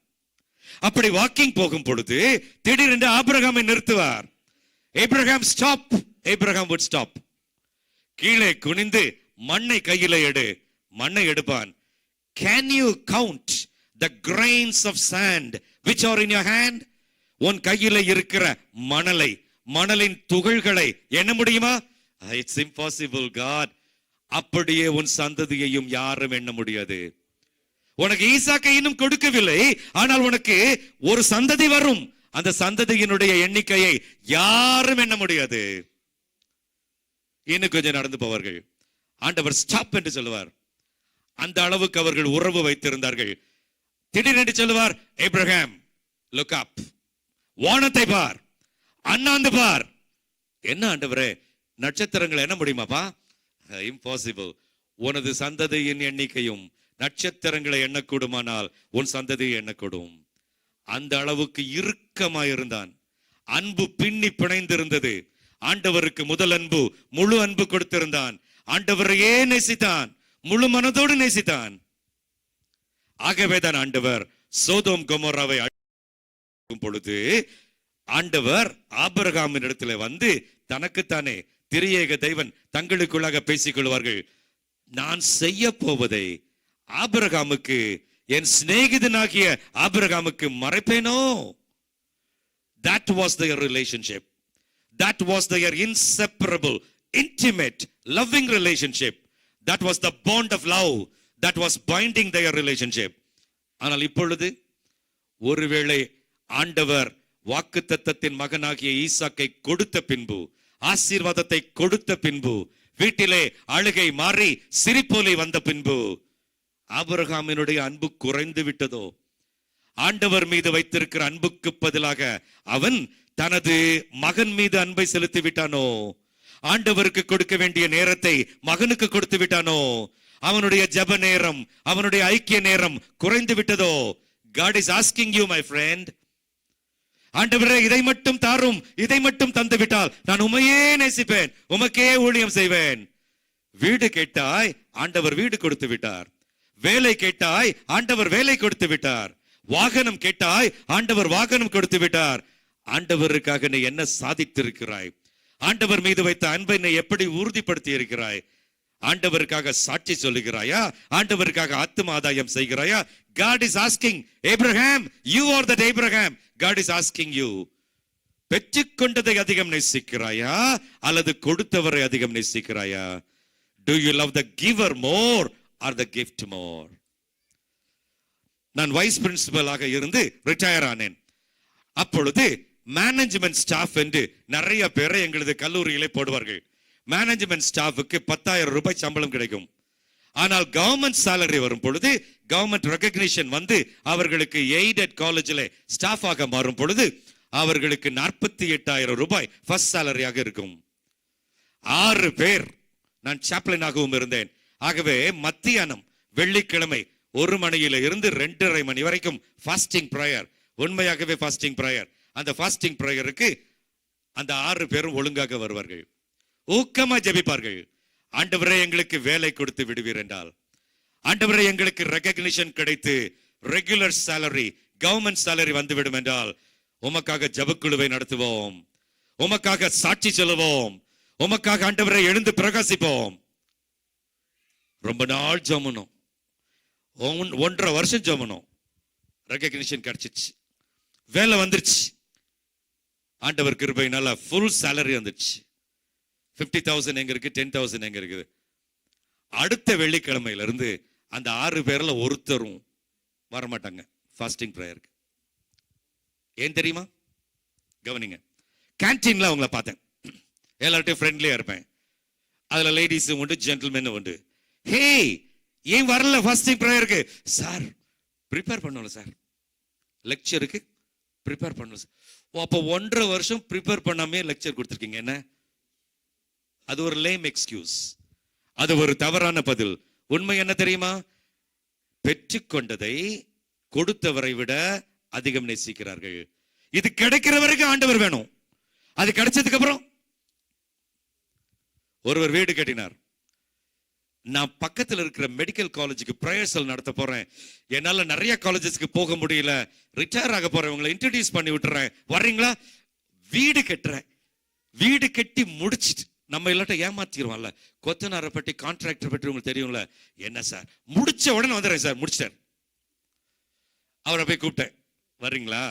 அப்படி வாக்கிங் போகும் பொழுது திடீரென்று ஆபிரகாமை நிறுத்துவார். Abraham stop. Abraham would stop. கீழே குனிந்து மண்ணை கையில எடு. மண்ணை எடுப்பான். Can you count the grains of sand which are in your hand? உன் கையில இருக்கிற மணலை, மணலின் துகள்களை எண்ண முடியுமா? It's impossible, God. அப்படியே உன் சந்ததியையும் யாரும் எண்ண முடியாது. உனக்கு ஈசாக்கை இன்னும் கொடுக்கவில்லை, ஆனால் உனக்கு ஒரு சந்ததி வரும். அந்த சந்ததியினுடைய எண்ணிக்கையை யாரும் எண்ண முடியாது. இன்னும் கொஞ்சம் நடந்து போவார்கள். ஆண்டவர் ஸ்டாப் என்று சொல்லுவார். அந்த அளவுக்கு அவர்கள் உறவு வைத்திருந்தார்கள். திடீரென்று சொல்லுவார், ஏப்ரகாம் லுக் அப், வானத்தை பார், அண்ணாந்து பார். என்ன ஆண்டவரே, நட்சத்திரங்களை எண்ண முடியுமாப்பா? இம்பாசிபிள். உனது சந்ததியின் எண்ணிக்கையும் நட்சத்திரங்களை எண்ணக்கூடுமானால் உன் சந்ததியை எண்ணக்கூடும். அந்த அளவுக்கு இறுக்கமாயிருந்தான். அன்பு பின்னி பிணைந்திருந்தது. ஆண்டவருக்கு முதல் அன்பு, முழு அன்பு கொடுத்திருந்தான். ஆண்டவரையே நேசித்தான், முழு மனதோடு நேசித்தான். ஆகவேதான் ஆண்டவர் சோதோம் கொமோராவை அழிக்கும் பொழுது ஆண்டவர் ஆபிரகாமின் இடத்துல வந்து தனக்குத்தானே திரியேக தெய்வன் தங்களுக்குள்ளாக பேசிக் கொள்வார்கள். நான் செய்ய போவதை ஆபிரகாமுக்கு, என் சிநேகிதனாகிய ஆபிரகாமுக்கு மறைப்பேனோ? That was their relationship. That was their inseparable, intimate, loving relationship. That was the bond of love that was binding their relationship. ஆனால் இப்பொழுது ஒருவேளை ஆண்டவர் வாக்குத்தத்தத்தின் மகனாகிய ஈசாக்கை கொடுத்த பின்பு, ஆசீர்வாதத்தை கொடுத்த பின்பு, வீட்டிலே அழுகை மாறி சிரிப்பொலி வந்த பின்பு ஆபிரகாமினுடைய அன்பு குறைந்து விட்டதோ? ஆண்டவர் மீது வைத்திருக்கிற அன்புக்கு பதிலாக அவன் தனது மகன் மீது அன்பை செலுத்தி விட்டானோ? ஆண்டவருக்கு கொடுக்க வேண்டிய நேரத்தை மகனுக்கு கொடுத்து விட்டானோ? அவனுடைய ஜெப நேரம், அவனுடைய ஐக்கிய நேரம் குறைந்து விட்டதோ? God is asking you, my friend. ஆண்டவரே, இதை மட்டும் தாரும், இதை மட்டும் தந்து விட்டால் நான் உமையே நேசிப்பேன், உமக்கே ஊழியம் செய்வேன். வீடு கேட்டாய், ஆண்டவர் வீடு கொடுத்து விட்டார். வேலை கேட்டாய், ஆண்டவர் வேலை கொடுத்து விட்டார். வாகனம் கேட்டாய், ஆண்டவர் வாகனம் கொடுத்து விட்டார். ஆண்டவருக்காக நீ என்ன சாதித்திருக்கிறாய்? ஆண்டவர் மீது வைத்த அன்பை நீ எப்படி உறுதிப்படுத்தி இருக்கிறாய்? ஆண்டவருக்காக சாட்சி சொல்லுகிறாயா? ஆண்டவருக்காக ஆத்தும ஆதாயம் செய்கிறாயா? God is asking Abraham, you are that Abraham. God is asking you, பெற்றுக்கொண்டதை அதிகம் நேசிக்கிறாயா அல்லது கொடுத்தவரை அதிகம் நேசிக்கிறாயா? Do you love the giver more or the gift more? நான் வைஸ் பிரின்சிபலாக இருந்து ரிட்டையர் ஆனேன். அப்பொழுது மேனேஜ்மெண்ட் ஸ்டாஃப் என்று நிறைய பேரை எங்களது கல்லூரியிலே போடுவார்கள். மேனேஜ்மெண்ட் ஸ்டாஃபுக்கு 10,000 ரூபாய் சம்பளம் கிடைக்கும். ஆனால் கவர்மெண்ட் சேலரி வரும் பொழுது, கவர்மெண்ட் ரெகக்னிஷன் வந்து அவர்களுக்கு எய்டட் காலேஜில் ஸ்டாஃப் ஆக மாறும் பொழுது அவர்களுக்கு 48,000 ரூபாய் ஃபர்ஸ்ட் சேலரியாக இருக்கும். 6 பேர். நான் சாப்ளினாகவும் இருந்தேன். ஆகவே மத்தியானம் வெள்ளிக்கிழமை 1 மணியில இருந்து 2:30 மணி வரைக்கும் ஃபாஸ்டிங் பிரேயர். உண்மையாகவே ஃபாஸ்டிங் பிரேயர். அந்த ஃபாஸ்டிங் பிரேயருக்கு அந்த 6 பேரும் ஒழுங்காக வருவார்கள், ஊக்கமா ஜெபிப்பார்கள். ஆண்டவரே, எங்களுக்கு வேலை கொடுத்து விடுவீர் என்றால், ஆண்டவரே எங்களுக்கு ரெகக்னிஷன் கிடைத்து ரெகுலர் சேலரி, கவர்மெண்ட் சேலரி வந்துவிடும் என்றால், உமக்காக ஜெபக்குழுவை நடத்துவோம், உமக்காக சாட்சி சொல்லுவோம், உமக்காக ஆண்டவரை எழுந்து பிரகாசிப்போம். ரொம்ப நாள் ஜெபணும், 1.5 வருஷம் ஜெபணும். ரெகக்னிஷன் கிடைச்சிச்சு, வேலை வந்துருச்சு. ஆண்டவர் கிருபையினால ஃபுல் சேலரி வந்துருச்சு. 50,000 எங்க இருக்கு, 10,000 எங்க இருக்குது. அடுத்த வெள்ளிக்கிழமையில இருந்து அந்த 6 பேர்ல ஒருத்தரும் வரமாட்டாங்க ஃபாஸ்டிங் பிரேயருக்கு. ஏன் தெரியுமா? கவனிங்க. கேன்டீன்ல அவங்கள பார்த்தேன், எல்லார்ட்டையும் ஃப்ரெண்ட்லியா இருப்பேன். அதுல லேடிஸும் உண்டு, ஜென்டில்மென்னும் உண்டு. ஹே, ஏன் வரல ஃபாஸ்டிங் பிரேயருக்கு? சார், ப்ரிப்பேர் பண்ணல சார், லெக்சருக்கு ப்ரிப்பேர் பண்ணல சார். அப்போ 1.5 வருஷம் ப்ரிப்பேர் பண்ணாமே லெக்சர் கொடுத்துருக்கீங்க, என்ன அது? ஒரு லேம் எக்ஸ்கியூஸ், அது ஒரு தவறான பதில். உண்மை என்ன தெரியுமா? பெற்றுக்கொண்டதை கொடுத்தவரை விட அதிகம் நேசிக்கிறார்கள். இது கிடைக்கிற வரைக்கும் ஆண்டவர் வேணும். அது கிடைச்சதுக்கு அப்புறம் ஒருவர் வீடு கட்டினார். நான் பக்கத்தில் இருக்கிற மெடிக்கல் காலேஜுக்கு பிரேயர்சல் நடத்த போறேன், என்னால நிறைய காலேஜஸ்க்கு போக முடியல, ரிட்டையர் ஆக போறேன், உங்களை இன்ட்ரடியூஸ் பண்ணி விட்டுறேன், வர்றீங்களா? வீடு கட்டுறேன். வீடு கட்டி முடிச்சிட்டு, நம்ம இல்லாட்ட ஏமாத்திடுவான்ல, கொத்தனாரை பற்றி கான்ட்ராக்டர் பற்றி உங்களுக்கு தெரியும்ல, என்ன சார் முடிச்ச உடனே வந்துடுறேன் சார், முடிச்சிட்டார். அவரை போய் கூப்பிட்டேன், வர்றீங்களா?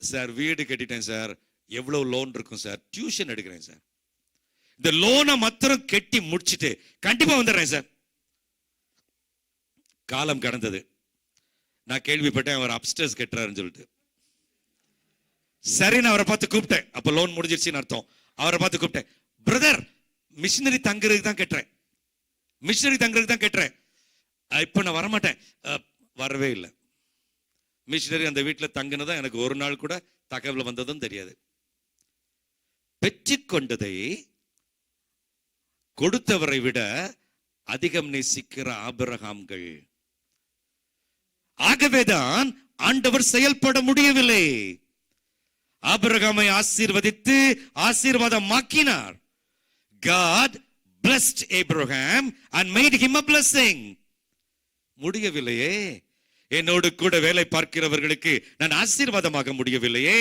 சார் வீடு கட்டிட்டேன் சார், எவ்வளவு லோன் இருக்கும் சார், டியூஷன் எடுக்கிறேன் சார், இந்த லோனை மாத்திரம் கட்டி முடிச்சிட்டு கண்டிப்பா வந்துடுறேன் சார். காலம் கடந்தது. நான் கேள்விப்பட்டேன் அவர் அப்ஸ்டர்ஸ் கட்டுறாருன்னு சொல்லிட்டு. சரி, நான் அவரை பார்த்து கூப்பிட்டேன். அப்ப லோன் முடிஞ்சிருச்சுன்னு அர்த்தம். அவரை பார்த்து கூப்பிட்டேன், பிரதர் மிஷினரி தங்குறதுக்கு தான் கட்டுறேன், மிஷினரி தங்குறதுக்கு தான் கட்டுறேன், இப்ப நான் வரமாட்டேன். வரவே இல்லை. மிஷினரி அந்த வீட்டில் தங்கினதான் எனக்கு ஒரு நாள் கூட தகவல் வந்ததும் தெரியாது. பெற்றுக்கொண்டதை கொடுத்தவரை விட அதிகம் நேசிக்கிற ஆபிரகாம்கள். ஆகவேதான் ஆண்டவர் செயல்பட முடியவில்லை. ஆபிரகாமை ஆசீர்வதித்து ஆசீர்வாதமாக்கினார். God blessed Abraham and made him a blessing. முடியவில்லையே. என்னோடு கூட வேலை பார்க்கிறவர்களுக்கு நான் ஆசீர்வாதமாக முடியவில்லையே.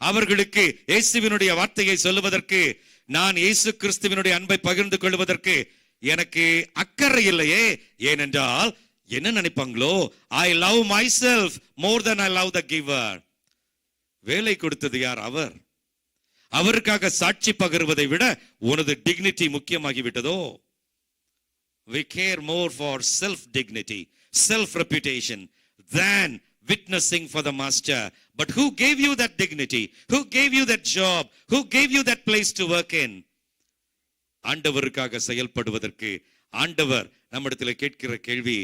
அவர்களுக்கு இயேசுவினுடைய வார்த்தையை சொல்லுவதற்கு, நான் இயேசு கிறிஸ்துவினுடைய அன்பை பகிர்ந்து கொள்வதற்கு எனக்கு அக்கறை இல்லையே. ஏனென்றால் என்ன நினைப்பாங்களோ, I love myself more than I love the giver. வேலை கொடுத்தது யார்? அவர். அவருக்காக சாட்சி பகிர்வதை விட உனது dignity முக்கியமாகிவிட்டதோ? We care more for self dignity, self reputation than witnessing for the master. But who gave you that dignity? Who gave you that job? Who gave you that place to work in? ஆண்டவருக்காக செயல்படுவதற்கு ஆண்டவர் நம்மிடத்தில் கேட்கிற கேள்வி,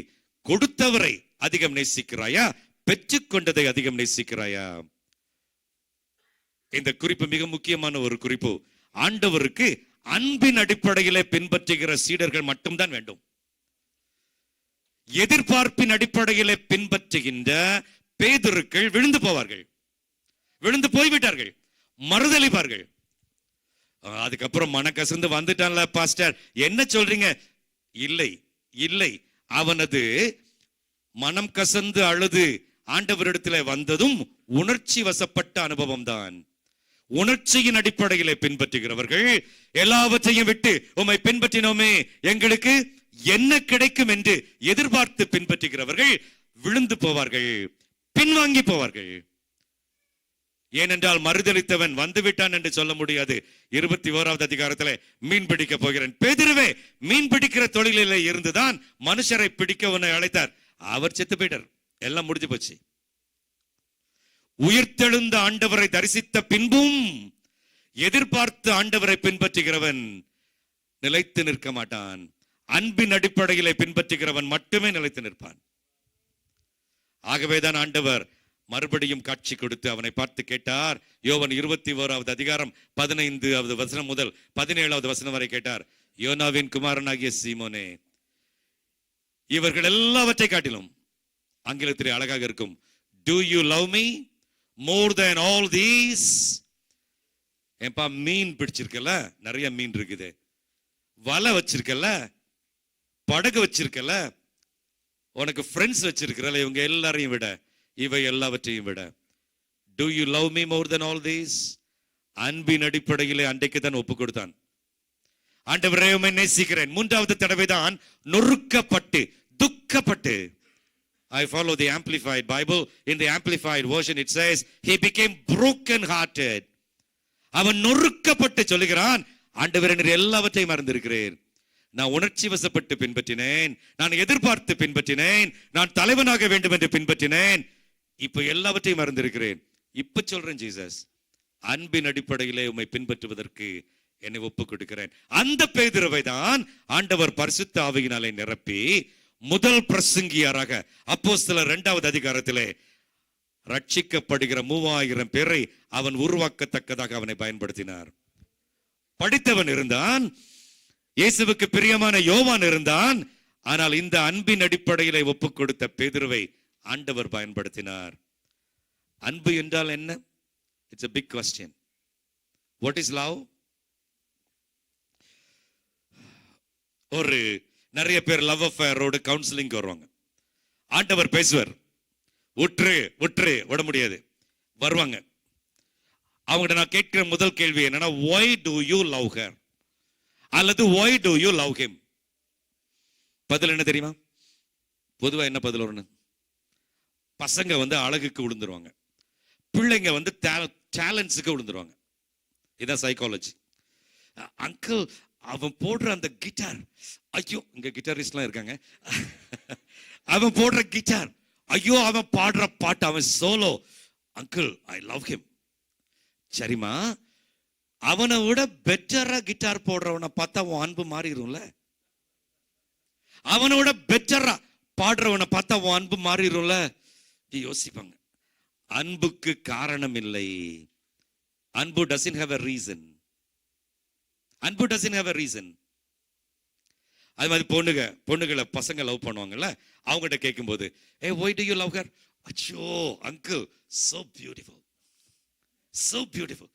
கொடுத்தவரை அதிகம் நேசிக்கிறாயா, பெற்றுக்கொண்டதை அதிகம் நேசிக்கிறாயா? இந்த குறிப்பு மிக முக்கியமான ஒரு குறிப்பு. ஆண்டவருக்கு அன்பின் அடிப்படையிலே பின்பற்றுகிற சீடர்கள் மட்டும்தான் வேண்டும். எதிர்பார்ப்பின் அடிப்படையிலே பின்பற்றுகின்ற பேதுருக்கள் விழுந்து போவார்கள், விழுந்து போய்விட்டார்கள், மறுதலிப்பார்கள். அதுக்கப்புறம் மனக்கசந்து வந்துட்டான்ல பாஸ்டர், என்ன சொல்றீங்க? இல்லை இல்லை, அவனது மனம் கசந்து அழுது ஆண்டவரிடத்தில் வந்ததும் உணர்ச்சி வசப்பட்ட அனுபவம் தான். உணர்ச்சியின் அடிப்படையிலே பின்பற்றுகிறவர்கள், எல்லாவற்றையும் விட்டு உம்மை பின்பற்றினோமே, எங்களுக்கு என்ன கிடைக்கும் என்று எதிர்பார்த்து பின்பற்றுகிறவர்கள் விழுந்து போவார்கள், பின்வாங்கி போவார்கள். ஏனென்றால் மறுதலித்தவன் வந்துவிட்டான் என்று சொல்ல முடியாது. 21வது அதிகாரத்தில் மீன் பிடிக்க போகிறேன். பேதுருவே, மீன் பிடிக்கிற தொழிலில் இருந்துதான் மனுஷரை பிடிக்க உன்னை அழைத்தார். அவர் செத்து போயிட்டார், எல்லாம் முடிஞ்சு போச்சு. உயிர்த்தெழுந்த ஆண்டவரை தரிசித்த பின்பும் எதிர்பார்த்து ஆண்டவரை பின்பற்றுகிறவன் நிலைத்து நிற்க மாட்டான். அன்பின் அடிப்படையிலே பின்பற்றுகிறவன் மட்டுமே நிலைத்து நிற்பான். ஆகவேதான் ஆண்டவர் மறுபடியும் காட்சி கொடுத்து அவனை பார்த்து கேட்டார். யோவான் 21வது அதிகாரம் 15வது வசனம் முதல் 17வது வசனம் வரை கேட்டார். யோனாவின் குமாரனாகிய சீமோனே, இவர்கள் எல்லாவற்றை காட்டிலும், ஆங்கிலத்திலே அழகாக இருக்கும், do you love me more than all these? ஏன்பா, மீன் பிடிச்சிருக்கல, நிறைய மீன் இருக்குது, வலை வச்சிருக்கல, படகு வச்சிருக்கல, உனக்கு ஃப்ரெண்ட்ஸ் வச்சிருக்கிறல, இவங்க எல்லாரையும் விட, இவை எல்லாவற்றையும் விட, do you love me more than all these? அன்பின் அடிப்படையிலே அன்றைக்கு தான் ஒப்பு கொடுத்தான். ஆண்டவரே, உம்மை நேசிக்கிறேன். 3வது தடவை தான் நொறுக்கப்பட்டு துக்கப்பட்டு. I follow the Amplified Bible. In the Amplified version it says he became broken hearted. அவன் நொறுக்கப்பட்டு சொல்லுகிறான், ஆண்டவரே, நீர் எல்லாவற்றையும் மறந்திருக்கிறேன். நான் உணர்ச்சி வசப்பட்டு பின்பற்றினேன், நான் எதிர்பார்த்து பின்பற்றினேன், நான் தலைவனாக வேண்டும் என்று பின்பற்றினேன், இப்ப எல்லாவற்றையும் மறந்திருக்கிறேன். இப்ப சொல்றேன், ஜீசஸ், அன்பின் அடிப்படையிலே உம்மை பின்பற்றுவதற்கு என்னை ஒப்புக் கொடுக்கிறேன். அந்த பேதுருவை தான் ஆண்டவர் பரிசுத்த ஆவியினாலே நிரப்பி முதல் பிரசங்கியாராக அப்போஸ்தலர் 2வது அதிகாரத்திலே ரட்சிக்கப்படுகிற 3000 பேரை அவன் உருவாக்கத்தக்கதாக அவனை பயன்படுத்தினார். படித்தவன் இருந்தான், இயேசுவுக்கு பிரியமான யோவான் இருந்தான். ஆனால் இந்த அன்பின் அடிப்படையிலே ஒப்புக் கொடுத்த பேதுருவை ஆண்டவர் பயன்படுத்தினார். அன்பு என்றால் என்ன? It's a big question. What is love? ஒரு நிறைய பேர் லவ் அஃபேரோட கவுன்சிலிங் வருவாங்க. ஆண்டவர் பேசுவார், விட்டுரு விட முடியாது, வருவாங்க. அவங்ககிட்ட நான் கேட்கிற முதல் கேள்வி என்னன்னா, why do you love her? அல்லது why do you love him? பதில் என்ன தெரியுமா? பொதுவா என்ன பதில் வரணும்? பசங்க வந்து அழகுக்கு விழுந்துருவாங்க, பிள்ளைங்க வந்து டேலண்ட்ஸுக்கு விழுந்துருவாங்க. இதான் சைக்காலஜி. அங்கிள் அவன் போடுற அந்த கிட்டார், ஐயோ, இங்க கிட்டாரிஸ்ட்லாம் இருக்காங்க, அவன் போடுற கிட்டார், ஐயோ, அவன் பாடுற பாட்டு, அவன் solo, uncle I love him. சரிமா, அவனை விட பெட்டரா கிட்டார் போடுறவனை பார்த்தா உன் அன்பு மாறிடும்ல. அவனோட பெட்டரா பாடுறவனை பார்த்தா உன் அன்பு மாறிடும்ல. யோசிப்பாங்க. அன்புக்கு காரணம் இல்லை. அன்பு doesn't have a reason. அன்பு doesn't have a reason. அது மாதிரி பொண்ணுகளை பசங்க லவ் பண்ணுவாங்கல்ல, அவங்ககிட்ட கேட்கும்போது, hey, why do you love her? அச்சோ uncle, so beautiful, so beautiful.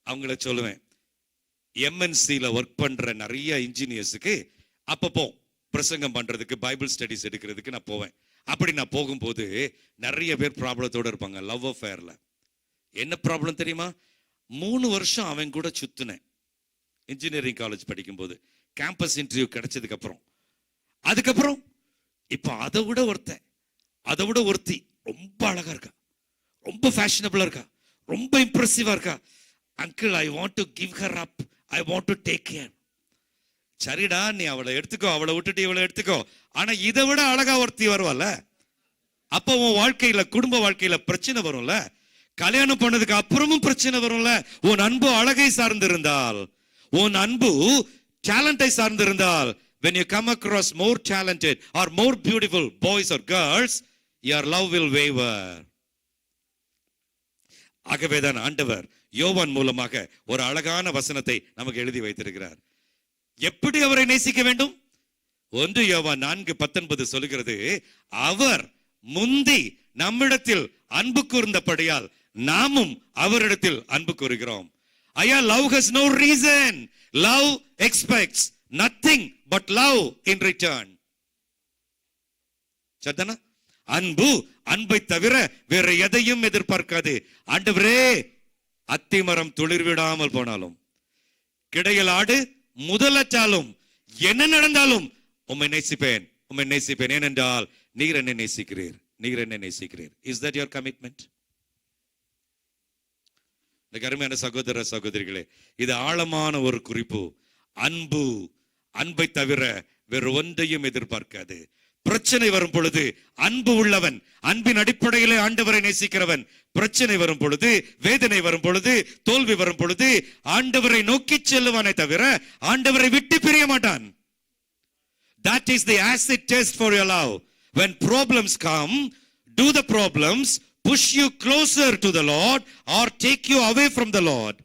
அவங்கள சொல்லுவேன், எம்என்சில ஒர்க் பண்ற நிறைய இன்ஜினியர்ஸுக்கு அப்பப்போ பிரசங்கம் பண்றதுக்கு, பைபிள் ஸ்டடிஸ் எடுக்கிறதுக்கு நான் போவேன். அப்படி நான் போகும்போது நிறைய பேர் ப்ராப்ளத்தோட இருப்பாங்க லவ் அஃபேர்ல. என்ன ப்ராப்ளம் தெரியுமா? 3 வருஷம் அவன் கூட சுத்தினேன் இன்ஜினியரிங் காலேஜ் படிக்கும்போது, கேம்பஸ் இன்டர்வியூ கிடைச்சதுக்கு அப்புறம். அதுக்கப்புறம் இப்போ அதை விட ஒருத்தி ரொம்ப அழகா இருக்கா, ரொம்ப ஃபேஷனபிளா இருக்கா, ரொம்ப இம்ப்ரெசிவா இருக்கா. Uncle I want to give her up, I want to take care. சரிடா, நீ அவளை எடுத்துக்கோ, அவளை விட்டுட்டு இவளை எடுத்துக்கோ. ஆனா இதை விட அழகா ஒருத்தி வருவாள். அப்போ உன் வாழ்க்கையில, குடும்ப வாழ்க்கையில பிரச்சனை வரும்ல. கல்யாணம் பண்ணதுக்கு அப்புறமும் பிரச்சனை வரும்ல. உன் அன்பு அழகை சார்ந்திருந்தால், உன் அன்பு டேலண்டை சார்ந்திருந்தால், when you come across more talented or more beautiful boys or girls, your love will waver. ஆகவேதான் ஆண்டவர் யோவான் மூலமாக ஒரு அழகான வசனத்தை நமக்கு எழுதி வைத்திருக்கிறார். எப்படி அவரை நேசிக்க வேண்டும்? 1 யோவான் 4:19 சொல்லுகிறது, அவர் முந்தி நம்மிடத்தில் அன்பு கூர்ந்தபடியால் நாமும் அவரிடத்தில் அன்பு கூறுகிறோம். ஐயா, love has no reason. Love expects nothing but love in return. சத்தனா, அன்பை தவிர வேற எதையும் எதிர்பார்க்காது. ஆண்டவரே, அத்திமரம் துளிர் விடாமல் போனாலும், கிடையல் ஆடு முதலற்றாலும், என்ன நடந்தாலும் உம்மை நேசிப்பேன், ஏனென்றால் நீர் என்னை நேசிக்கிறீர். Is that your commitment? அருமையான சகோதர சகோதரிகளே, இது ஆழமான ஒரு குறிப்பு. அன்பை தவிர வேறு ஒன்றையும் எதிர்பார்க்காது. பிரச்சனை வரும் பொழுது அன்பு உள்ளவன், அன்பின் அடிப்படையிலே ஆண்டவரை நேசிக்கிறவன், பிரச்சனை வரும் பொழுது, வேதனை வரும் பொழுது, தோல்வி வரும் பொழுது ஆண்டவரை நோக்கி செல்லுவானே தவிர ஆண்டவரை விட்டு பிரிய மாட்டான். That is the acid test for your love. When problems come, do the problems push you closer to the Lord or take you away from the Lord?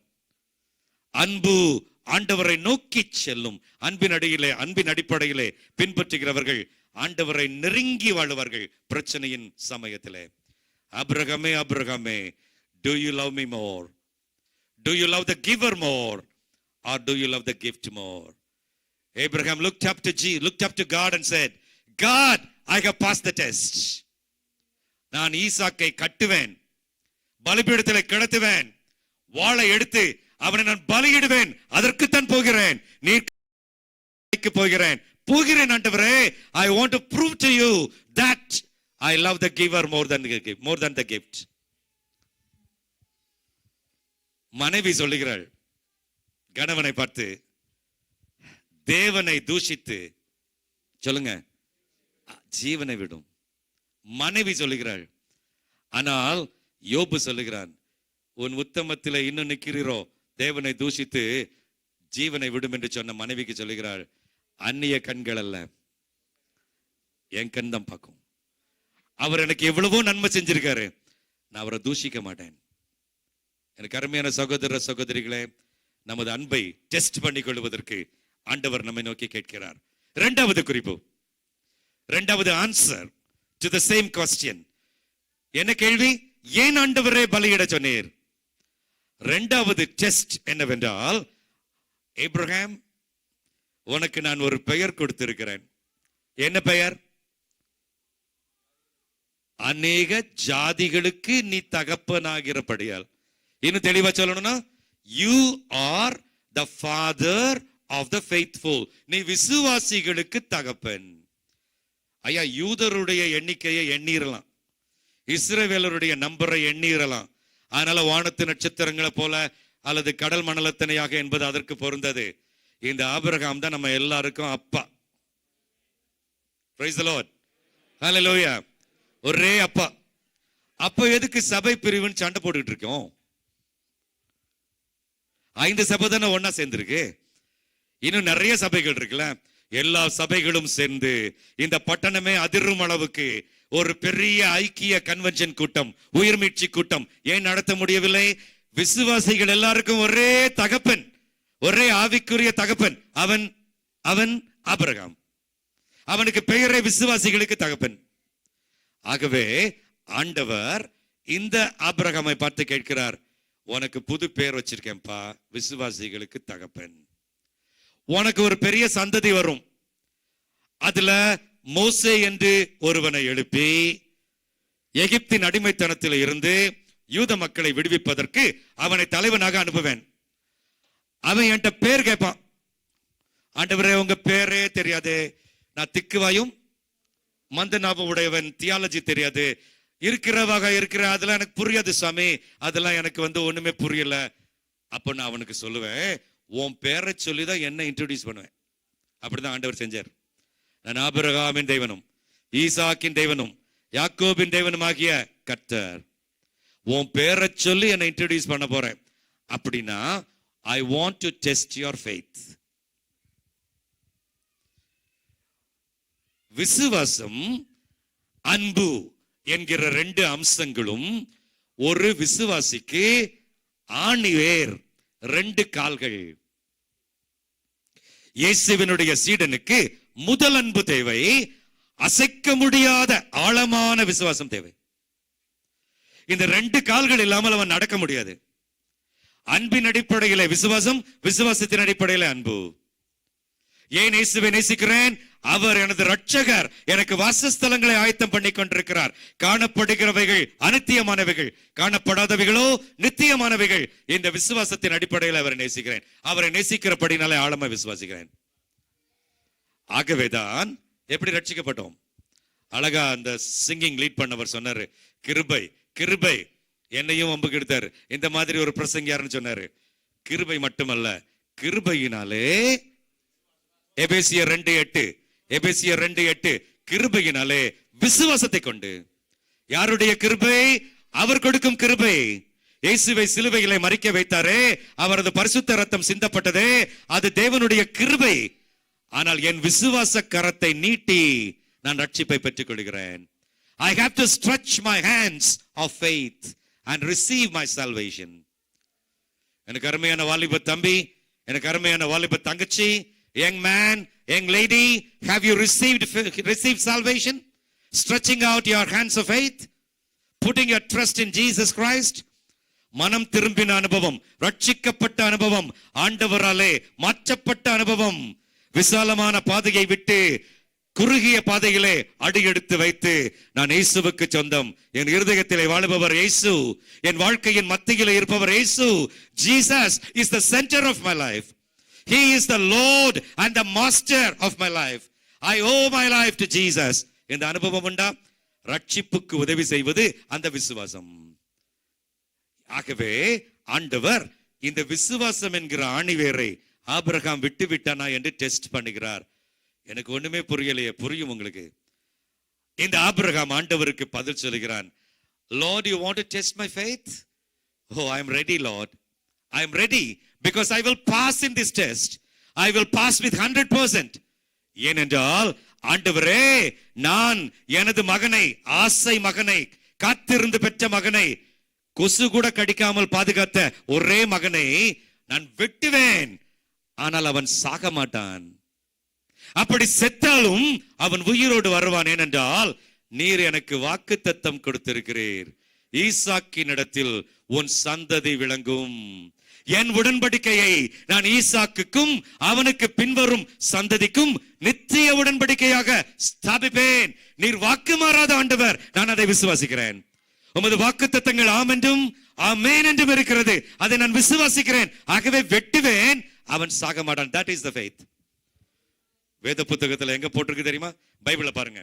அன்பு ஆண்டவரை நோக்கி செல்லும். அன்பின் அடிப்படையிலே பின்பற்றுகிறவர்கள் ஆண்டவரை நெருங்கி வாழுவார்கள் பிரச்சனையின் சமயத்திலே. ஆபிரகாமே, do you love me more? Do you love the giver more or do you love the gift more? Abraham looked up to God and said, God, I have passed the test. நான் ஈசாக்கை கட்டுவேன், பலிபீடத்திலே கிடத்துவேன், வாளை எடுத்து அவனை நான் பலியிடுவேன், அதற்குத்தான் போகிறேன், நீர் போகிறேன் ஆண்டவரே. I want to prove to you that I love the giver more than the gift. மனைவி சொல்லுகிறாள் கணவனை பார்த்து, தேவனை தூஷித்து சொல்லுங்க ஜீவனை விடும். மனைவி சொல்லுகிறாள். ஆனால் யோபு சொல்லுகிறான், உன் உத்தமத்திலே இன்னும் நிற்கிறீரோ, தேவனை தூஷித்து ஜீவனை விடும் என்று சொன்ன மனைவிக்கு சொல்லுகிறாள், அந்நிய கண்கள் அல்ல, என் கண் தான் பார்க்கும். அவர் எனக்கு எவ்வளவோ நன்மை செஞ்சிருக்காரு, நான் அவரை தூஷிக்க மாட்டேன். எனக்கு அருமையான சகோதர சகோதரிகளே, நமது அன்பை டெஸ்ட் பண்ணிக் கொள்வதற்கு ஆண்டவர் நம்மை நோக்கி கேட்கிறார். இரண்டாவது குறிப்பு, இரண்டாவது answer to the same question. என்ன கேள்வி? ஏன் ஆண்டவரே பலியிட சொன்னீர்? இரண்டாவது டெஸ்ட் என்னவென்றால், ஆபிரகாம், உனக்கு நான் ஒரு பெயர் கொடுத்திருக்கிறேன். என்ன பெயர்? அநேக ஜாதிகளுக்கு நீ தகப்பனாகிறபடியால். இன்னும் தெளிவா சொல்லணும்னா, you are the father of the faithful. நீ விசுவாசிகளுக்கு தகப்பன். ஐயா, யூதருடைய எண்ணிக்கையை எண்ணிரலாம், இஸ்ரவேலருடைய நம்பரை எண்ணிரலாம். அதனால வானத்து நட்சத்திரங்களை போல அல்லது கடல் மணலத்தனையாக என்பது அதற்கு பொருந்தது. இந்த ஆபிரகாம் தான் நம்ம எல்லாருக்கும் அப்பா. பிரைஸ் தி லார்ட், ஹல்லேலூயா. ஒரே அப்பா. அப்ப எதுக்கு சபை பிரிவுன்னு சண்டை போட்டுக்கிட்டு இருக்கோம்? 5 சபை தானே ஒன்னா சேர்ந்திருக்கு. இன்னும் நிறைய சபைகள் இருக்குல்ல. எல்லா சபைகளும் சேர்ந்து இந்த பட்டணமே அதிரும் அளவுக்கு ஒரு பெரிய ஐக்கிய கன்வென்ஷன் கூட்டம், உயிர்மீட்சி கூட்டம் ஏன் நடத்த முடியவில்லை? விசுவாசிகள் எல்லாருக்கும் ஒரே தகப்பன், ஒரே ஆவிக்குரிய தகப்பன். அவன் அவன் ஆபிரகாம். அவனுக்கு பெயரே விசுவாசிகளுக்கு தகப்பன். ஆகவே ஆண்டவர் இந்த ஆபிரகாமை பார்த்து கேட்கிறார், உனக்கு புது பெயர் வச்சிருக்கேன்பா, விசுவாசிகளுக்கு தகப்பன். உனக்கு ஒரு பெரிய சந்ததி வரும். அதுல மோசே என்று ஒருவனை எழுப்பி எகிப்தின் அடிமைத்தனத்தில் இருந்து யூத மக்களை விடுவிப்பதற்கு அவனை தலைவனாக அனுப்புவேன். அவன் என்கிட்ட பேர் கேட்பான். ஆண்டவரே, உங்க பேரே தெரியாது, நான் திக்குவாயும் மந்தநாபம் உடையவன், தியாலஜி தெரியாது, இருக்கிறவாக இருக்கிற, அதெல்லாம் எனக்கு புரியாது சாமி, அதெல்லாம் எனக்கு ஒண்ணுமே புரியல. அப்ப நான் அவனுக்கு சொல்லுவேன், உன் பேரை சொல்லிதான் என்ன இன்ட்ரோடியூஸ் பண்ணுவேன். அப்படிதான் ஆண்டவர் செஞ்சார். நான் ஆபிரகாமின் தேவனும் ஈசாக்கின் தேவனும் யாக்கோபின் தேவனும் ஆகிய கர்த்தர், உன் பேரை சொல்லி என்னை இன்ட்ரோடியூஸ் பண்ண போறேன். அப்படின்னா ஐ want to test your faith. விசுவாசம், அன்பு என்கிற 2 அம்சங்களும் ஒரு விசுவாசிக்கு ஆணிவேர், 2 கால்கள். இயேசுவினுடைய சீடனுக்கு முதல் அன்பு தேவை, அசைக்க முடியாத ஆழமான விசுவாசம் தேவை. இந்த 2 கால்கள் இல்லாமல் அவன் நடக்க முடியாது. அன்பின் அடிப்படையிலே விசுவாசம், விசுவாசத்தின் அடிப்படையிலே அன்பு. ஏன் இயேசுவை நேசிக்கிறேன்? அவர் எனது ரட்சகர், எனக்கு வாசஸ்தலங்களை ஆயத்தம் பண்ணி கொண்டிருக்கிறார். காணப்படுகிறவைகள் அநித்தியமானவைகள், காணப்படாதவைகளோ நித்தியமானவைகள். இந்த விசுவாசத்தின் அடிப்படையில் அவரை நேசிக்கிறேன். அவரை நேசிக்கிறபடினாலே ஆழமா விசுவாசிக்கிறேன். ஆகவேதான் எப்படி ரட்சிக்கப்பட்டோம்? அழகா அந்த சிங்கிங் லீட் பண்ணவர் சொன்னாரு, கிருபை கிருபை. என்னையும் வம்புக்கு எடுத்தாரு. இந்த மாதிரி ஒரு பிரசங்கியார்னு சொன்னாரு. கிருபை மட்டுமல்ல, கிருபையினாலே, எபேசியர் 2:8, எபேசியர் 2:8, கிருபையினாலே விசுவாசத்தை கொண்டு. யாருடைய கிருபை? அவர் கொடுக்கும் கிருபை. இயேசுவை சிலுவையிலே மரிக்க வைத்தாரே, அவரது பரிசுத்த ரத்தம் சிந்தப்பட்டதே, அது தேவனுடைய கிருபை. ஆனால் என் விசுவாச கரத்தை நீட்டி நான் ரட்சிப்பை பெற்றுக் கொள்கிறேன். I have to stretch my hands of faith and receive my salvation. எனக்கு அருமையான வாலிப தம்பி, எனக்கு அருமையான வாலிப தங்கச்சி, young man, young lady, have you received salvation? Stretching out your hands of faith, putting your trust in Jesus Christ. மனம் திரும்பின அனுபவம், ரட்சிக்கப்பட்ட அனுபவம், ஆண்டவராலே மாற்றப்பட்ட அனுபவம். விசாலமான பாதையை விட்டு குறுகிய பாதையிலே அடியெடுத்து வைத்து, நான் இயேசுவுக்கு சொந்தம், என் இருதயத்திலே வாழுபவர் இயேசு, என் வாழ்க்கையின் மத்தியிலே இருப்பவர் இயேசு. Jesus is the center of my life. He is the Lord and the master of my life. I owe my life to Jesus. இந்த அனுபவம் உண்டா? ரட்சிப்புக்கு உதவி செய்வது அந்த விசுவாசம். ஆகவே ஆண்டவர் இந்த விசுவாசம் என்கிற ஆணிவேரை ஆபிரகாம் விட்டு விட்டானா என்று டெஸ்ட் பண்ணுகிறார். எனக்கு ஒண்ணுமே புரியலையே. புரியும் உங்களுக்கு. இந்த ஆபிரகாம் ஆண்டவருக்கு பதில் சொல்கிறான், Lord, you want to test my faith? Oh, I am ready, Lord. I am ready because I will pass in this test. I will pass with 100%. ஏனென்றால் ஆண்டவரே, நான் எனது மகனை, ஆசை மகனை, காத்திருந்து பெற்ற மகனை, கொசு கூட கடிக்காமல் பாதுகாத்த ஒரே மகனை நான் வெட்டுவேன், ஆனால் அவன் சாக மாட்டான். அப்படி செத்தாலும் அவன் உயிரோடு வருவான். ஏனென்றால் நீர் எனக்கு வாக்குத்தத்தம் கொடுத்திருக்கிறீர், ஈசாக்கினிடத்தில் உன் சந்ததி விளங்கும். என் உடன்படிக்கையை நான் ஈசாக்குக்கும் அவனுக்கு பின்வரும் சந்ததிக்கும் நித்திய உடன்படிக்கையாக ஸ்தாபிப்பேன். நீர் வாக்கு மாறாத ஆண்டவர், நான் அதை விசுவாசிக்கிறேன். உமது வாக்குத்தத்தங்கள் ஆம் என்றும் ஆமென் என்றும் இருக்கிறது, அதை நான் விசுவாசிக்கிறேன். ஆகவே வெட்டுவேன், அவன் சாக மாட்டான். that is the faith. வேத புத்தகத்துல எங்க போட்டிருக்கு தெரியுமா? பைபிளை பாருங்க.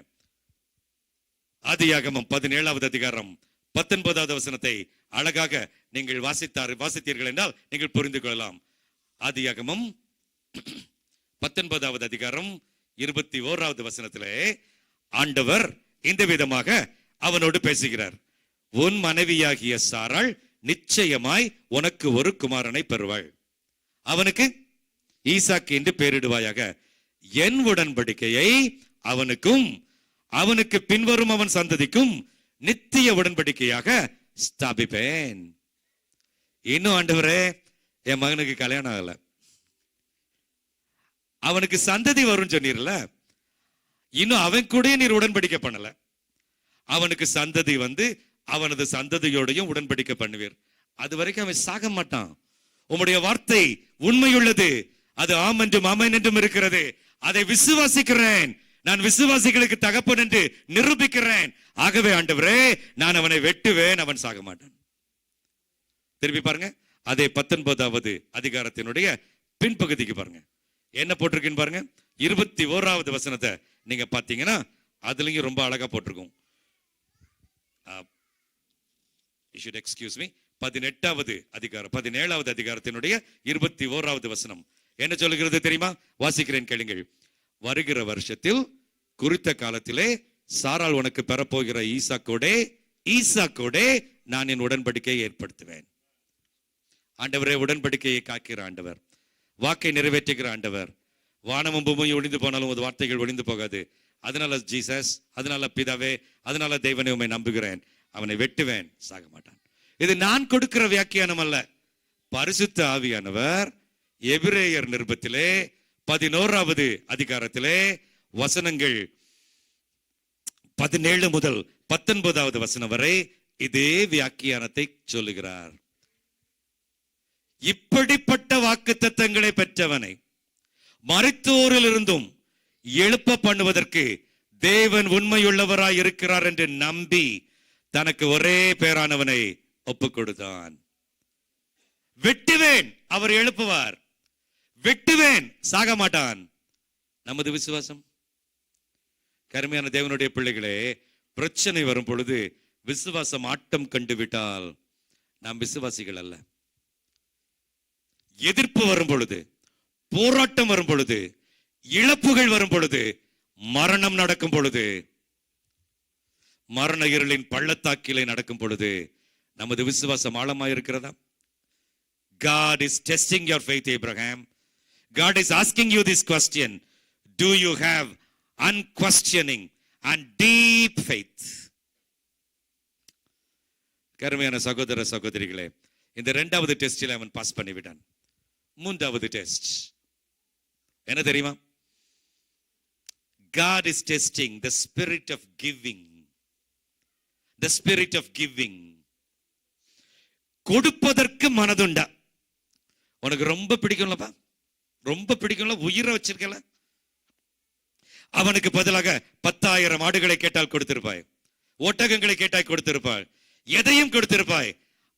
ஆதியாகமம் 17வது அதிகாரம் 19வது வசனத்தை அழகாக நீங்கள் வாசித்தீர்கள் என்றால் நீங்கள் புரிந்து கொள்ளலாம். ஆதியாகமம் 19வது அதிகாரம் 21வது வசனத்திலே ஆண்டவர் இந்த விதமாக அவனோடு பேசுகிறார். உன் மனைவியாகிய சாராள் நிச்சயமாய் உனக்கு ஒரு குமாரனை பெறுவாள், அவனுக்கு ஈசாக்கு என்று பெயரிடுவாயாக. என் உடன்படிக்கையை அவனுக்கும் அவனுக்கு பின்வரும் அவன் சந்ததிக்கும் நித்திய உடன்படிக்கையாக ஸ்தாபிப்பேன். இன்னும் ஆண்டவரே, என் மகனுக்கு கல்யாணம் ஆகல, அவனுக்கு சந்ததி வரும் சொன்னீர்ல, இன்னும் அவன் கூட நீர் உடன்படிக்கை பண்ணல. அவனுக்கு சந்ததி வந்து அவனது சந்ததியோடையும் உடன்படிக்கை பண்ணுவீர். அது வரைக்கும் அவன் சாக மாட்டான். உம்முடைய வார்த்தை உண்மையுள்ளது, அது ஆம் என்றும் ஆமென் என்றும் இருக்கிறது. அதை விசுவாசிக்கிறேன். நான் விசுவாசிகளுக்கு தகப்பன் என்று நிரூபிக்கிறேன். ஆகவே ஆண்டவரே, நான் அவனை வெட்டுவேன், அவன் சாக மாட்டான். திருப்பி பாருங்க, அதே 19வது அதிகாரத்தினுடைய பின்பகுதிக்கு பாருங்க, என்ன போட்டிருக்குன்னு பாருங்க. 21வது வசனத்தை நீங்க பாத்தீங்கன்னா அதுலயும் ரொம்ப அழகா போட்டிருக்கும். You should excuse me. 17வது அதிகாரத்தினுடைய 21வது வசனம் என்ன சொல்லுகிறது தெரியுமா? வாசிக்கிறேன், கேளுங்கள். வருகிற வருஷத்தில் குறித்த காலத்திலே சாராள் உனக்கு பெறப்போகிற ஈசாக்கோடே நான் என் உடன்படிக்கையை ஏற்படுத்துவேன். ஆண்டவரே, உடன்படிக்கையை காக்கிற ஆண்டவர், வாக்கை நிறைவேற்றுகிற ஆண்டவர். வானமும் பூமியும் ஒளிந்து போனாலும் ஒரு வார்த்தைகள் ஒளிந்து போகாது. அதனால ஜீசஸ், அதனால பிதாவே, அதனால தேவனை உம்மை நம்புகிறேன், அவனை வெட்டுவேன், சாக மாட்டான். இது நான் கொடுக்கிற வியாக்கியானம் அல்ல. பரிசுத்த ஆவியானவர் எபிரேயர் நிருபத்திலே 11வது அதிகாரத்திலே வசனங்கள் 17 முதல் 19வது வசனம் வரை இதே வியாக்கியானத்தை சொல்லுகிறார். இப்படிப்பட்ட வாக்குத்தத்தங்களை பெற்றவனை மரித்தோரில் இருந்தும் எழுப்ப பண்ணுவதற்கு தேவன் உண்மையுள்ளவராய் இருக்கிறார் என்று நம்பி தனக்கு ஒரே பேரானவனை ஒப்புக் கொடுத்தான். வெட்டுவேன், அவர் எழுப்புவார். வெட்டுவேன், சாக மாட்டான். நமது விசுவாசம். கருமையான தேவனுடைய பிள்ளைகளே, பிரச்சனை வரும் பொழுது விசுவாசம் ஆட்டம் கண்டு விட்டால் நாம் விசுவாசிகள் அல்ல. எதிர்ப்பு வரும் பொழுது, போராட்டம் வரும் பொழுது, இழப்புகள் வரும் பொழுது, மரணம் நடக்கும் பொழுது, மரண இருளின் பள்ளத்தாக்கிலே நடக்கும் பொழுது நமது விசுவாசம் ஆழமாயிருக்கிறதா? God is testing your faith, Abraham. God is asking you this question. Do you have unquestioning and deep faith? கருமையான சகோதர சகோதரிகளே, இந்த 2வது டெஸ்டில் அவன் பாஸ் பண்ணிவிட்டான். 3வது டெஸ்ட் என்ன தெரியுமா? God is testing the spirit of giving. The spirit of giving. கொடுப்பதற்கு மனதுண்டா? உனக்கு ரொம்ப பிடிக்கும்லப்பா, ரொம்ப பிடிக்கும்ல, உயிரை வச்சிருக்கல. அவனுக்கு பதிலாக 10,000 ஆடுகளை கேட்டால் கொடுத்திருப்பாய், ஒட்டகங்களை கேட்டால் கொடுத்திருப்பாய், எதையும் கொடுத்திருப்பாய்.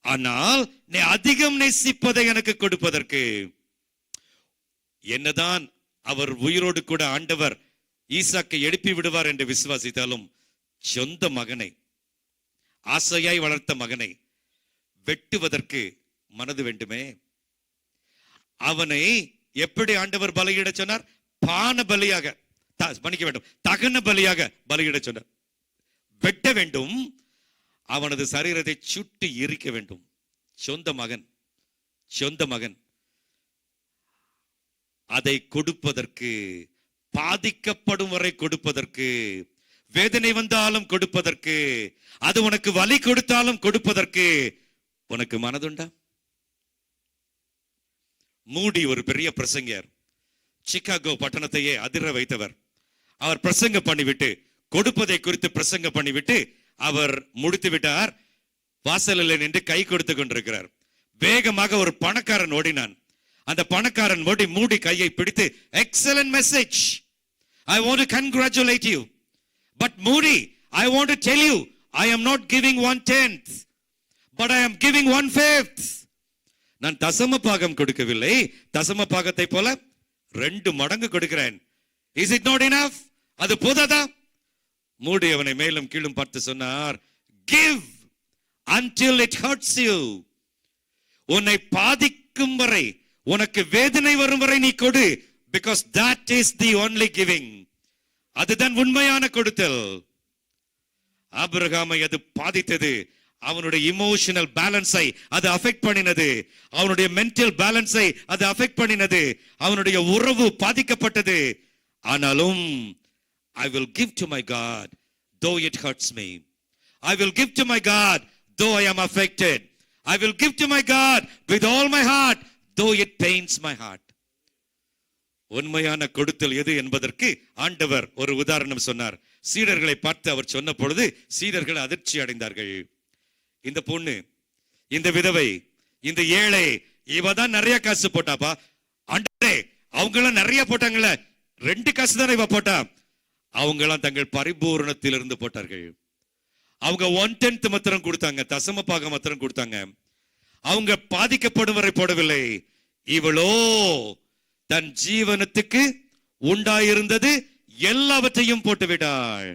ஆனால் நீ அதிகம் நேசிப்பதை எனக்கு கொடுப்பதற்கு, என்னதான் அவர் உயிரோடு கூட ஆண்டவர் ஈசாக்கை எழுப்பி விடுவார் என்று விசுவாசித்தாலும் சொந்த மகனை, ஆசையாய் வளர்த்த மகனை வெட்டுவதற்கு மனது வேண்டுமே. அவனை எப்படி ஆண்டவர் பலியிட சொன்னார்? பான பலியாக, மன்னிக்க வேண்டும், தகன பலியாக பலியிட சொன்னார். வெட்ட வேண்டும், அவனது சரீரத்தை சுட்டு எரிக்க வேண்டும். சொந்த மகன் அதை கொடுப்பதற்கு பாதிக்கப்படும் வரை கொடுப்பதற்கு, வேதனை வந்தாலும் கொடுப்பதற்கு, அது உனக்கு வலி கொடுத்தாலும் கொடுப்பதற்கு உனக்கு மனதுண்டா? மூடி ஒரு பெரிய பிரசங்கர், சிகாகோ பட்டணத்தையே அதிர வைத்தவர். அவர் பிரசங்க பண்ணிவிட்டு, கொடுப்பதை குறித்து பிரசங்க பண்ணிவிட்டு அவர் முடித்து விட்டார். வாசலில் நின்று கை கொடுத்து கொண்டிருக்கிறார். வேகமாக ஒரு பணக்காரன் ஓடினான். அந்த பணக்காரன் ஓடி மூடி கையை பிடித்து, excellent message, I want to congratulate you, but Moody, I want to tell you, I am not giving 1/10, but I am giving 1/5. நான் தசம பாகம் கொடுக்கவில்லை, தசம பாகத்தை போல 2 மடங்கு கொடுக்கிறேன். Is it not enough? அது போதாதா? மூடி அவனை மேலும் கீழும் பார்த்து சொன்னார், give until it hurts you. உன்னை பாதிக்கும் வரை, உனக்கு வேதனை வரும் வரை நீ கொடு, because that is the only giving. அதுதான் உண்மையான கொடுத்தல். ஆபிரகாமை அது பாதித்தது. அவனுடைய இமோஷனல் பேலன்ஸை அது அஃபெக்ட் பண்ணினது. அவனுடைய மென்டல் பேலன்ஸை அது அஃபெக்ட் பண்ணினது. அவனுடைய உறவு பாதிக்கப்பட்டது. ஆனாலும் I will give to my God though it hurts me. I will give to my God though I am affected. I will give to my God with all my heart though it pains my heart. உண்மையான கொடுத்தல் எது என்பதற்கு ஆண்டவர் ஒரு உதாரணம் சொன்னார். சீடர்களை பார்த்து அவர் சொன்ன பொழுது சீடர்கள் அதிர்ச்சி அடைந்தார்கள். இந்த பொண்ணு, இந்த விதவை, இந்த ஏழை, இவதான் நிறைய காசு போட்டாப்பா. ஆண்டவரே, அவங்களாம் நிறைய போட்டாங்கல்ல, 2 காசு தானே இவ போட்டா. அவங்களாம் தங்கள் பரிபூரணத்தில் இருந்து போட்டார்கள். அவங்க 1/10 மாத்திரம் கொடுத்தாங்க, தசம பாகம் மாத்திரம் கொடுத்தாங்க. அவங்க பாதிக்கப்படும் வரை போடவில்லை. இவளோ தன் ஜீவனத்துக்கு உண்டாயிருந்தது எல்லாவற்றையும் போட்டு விட்டாள்.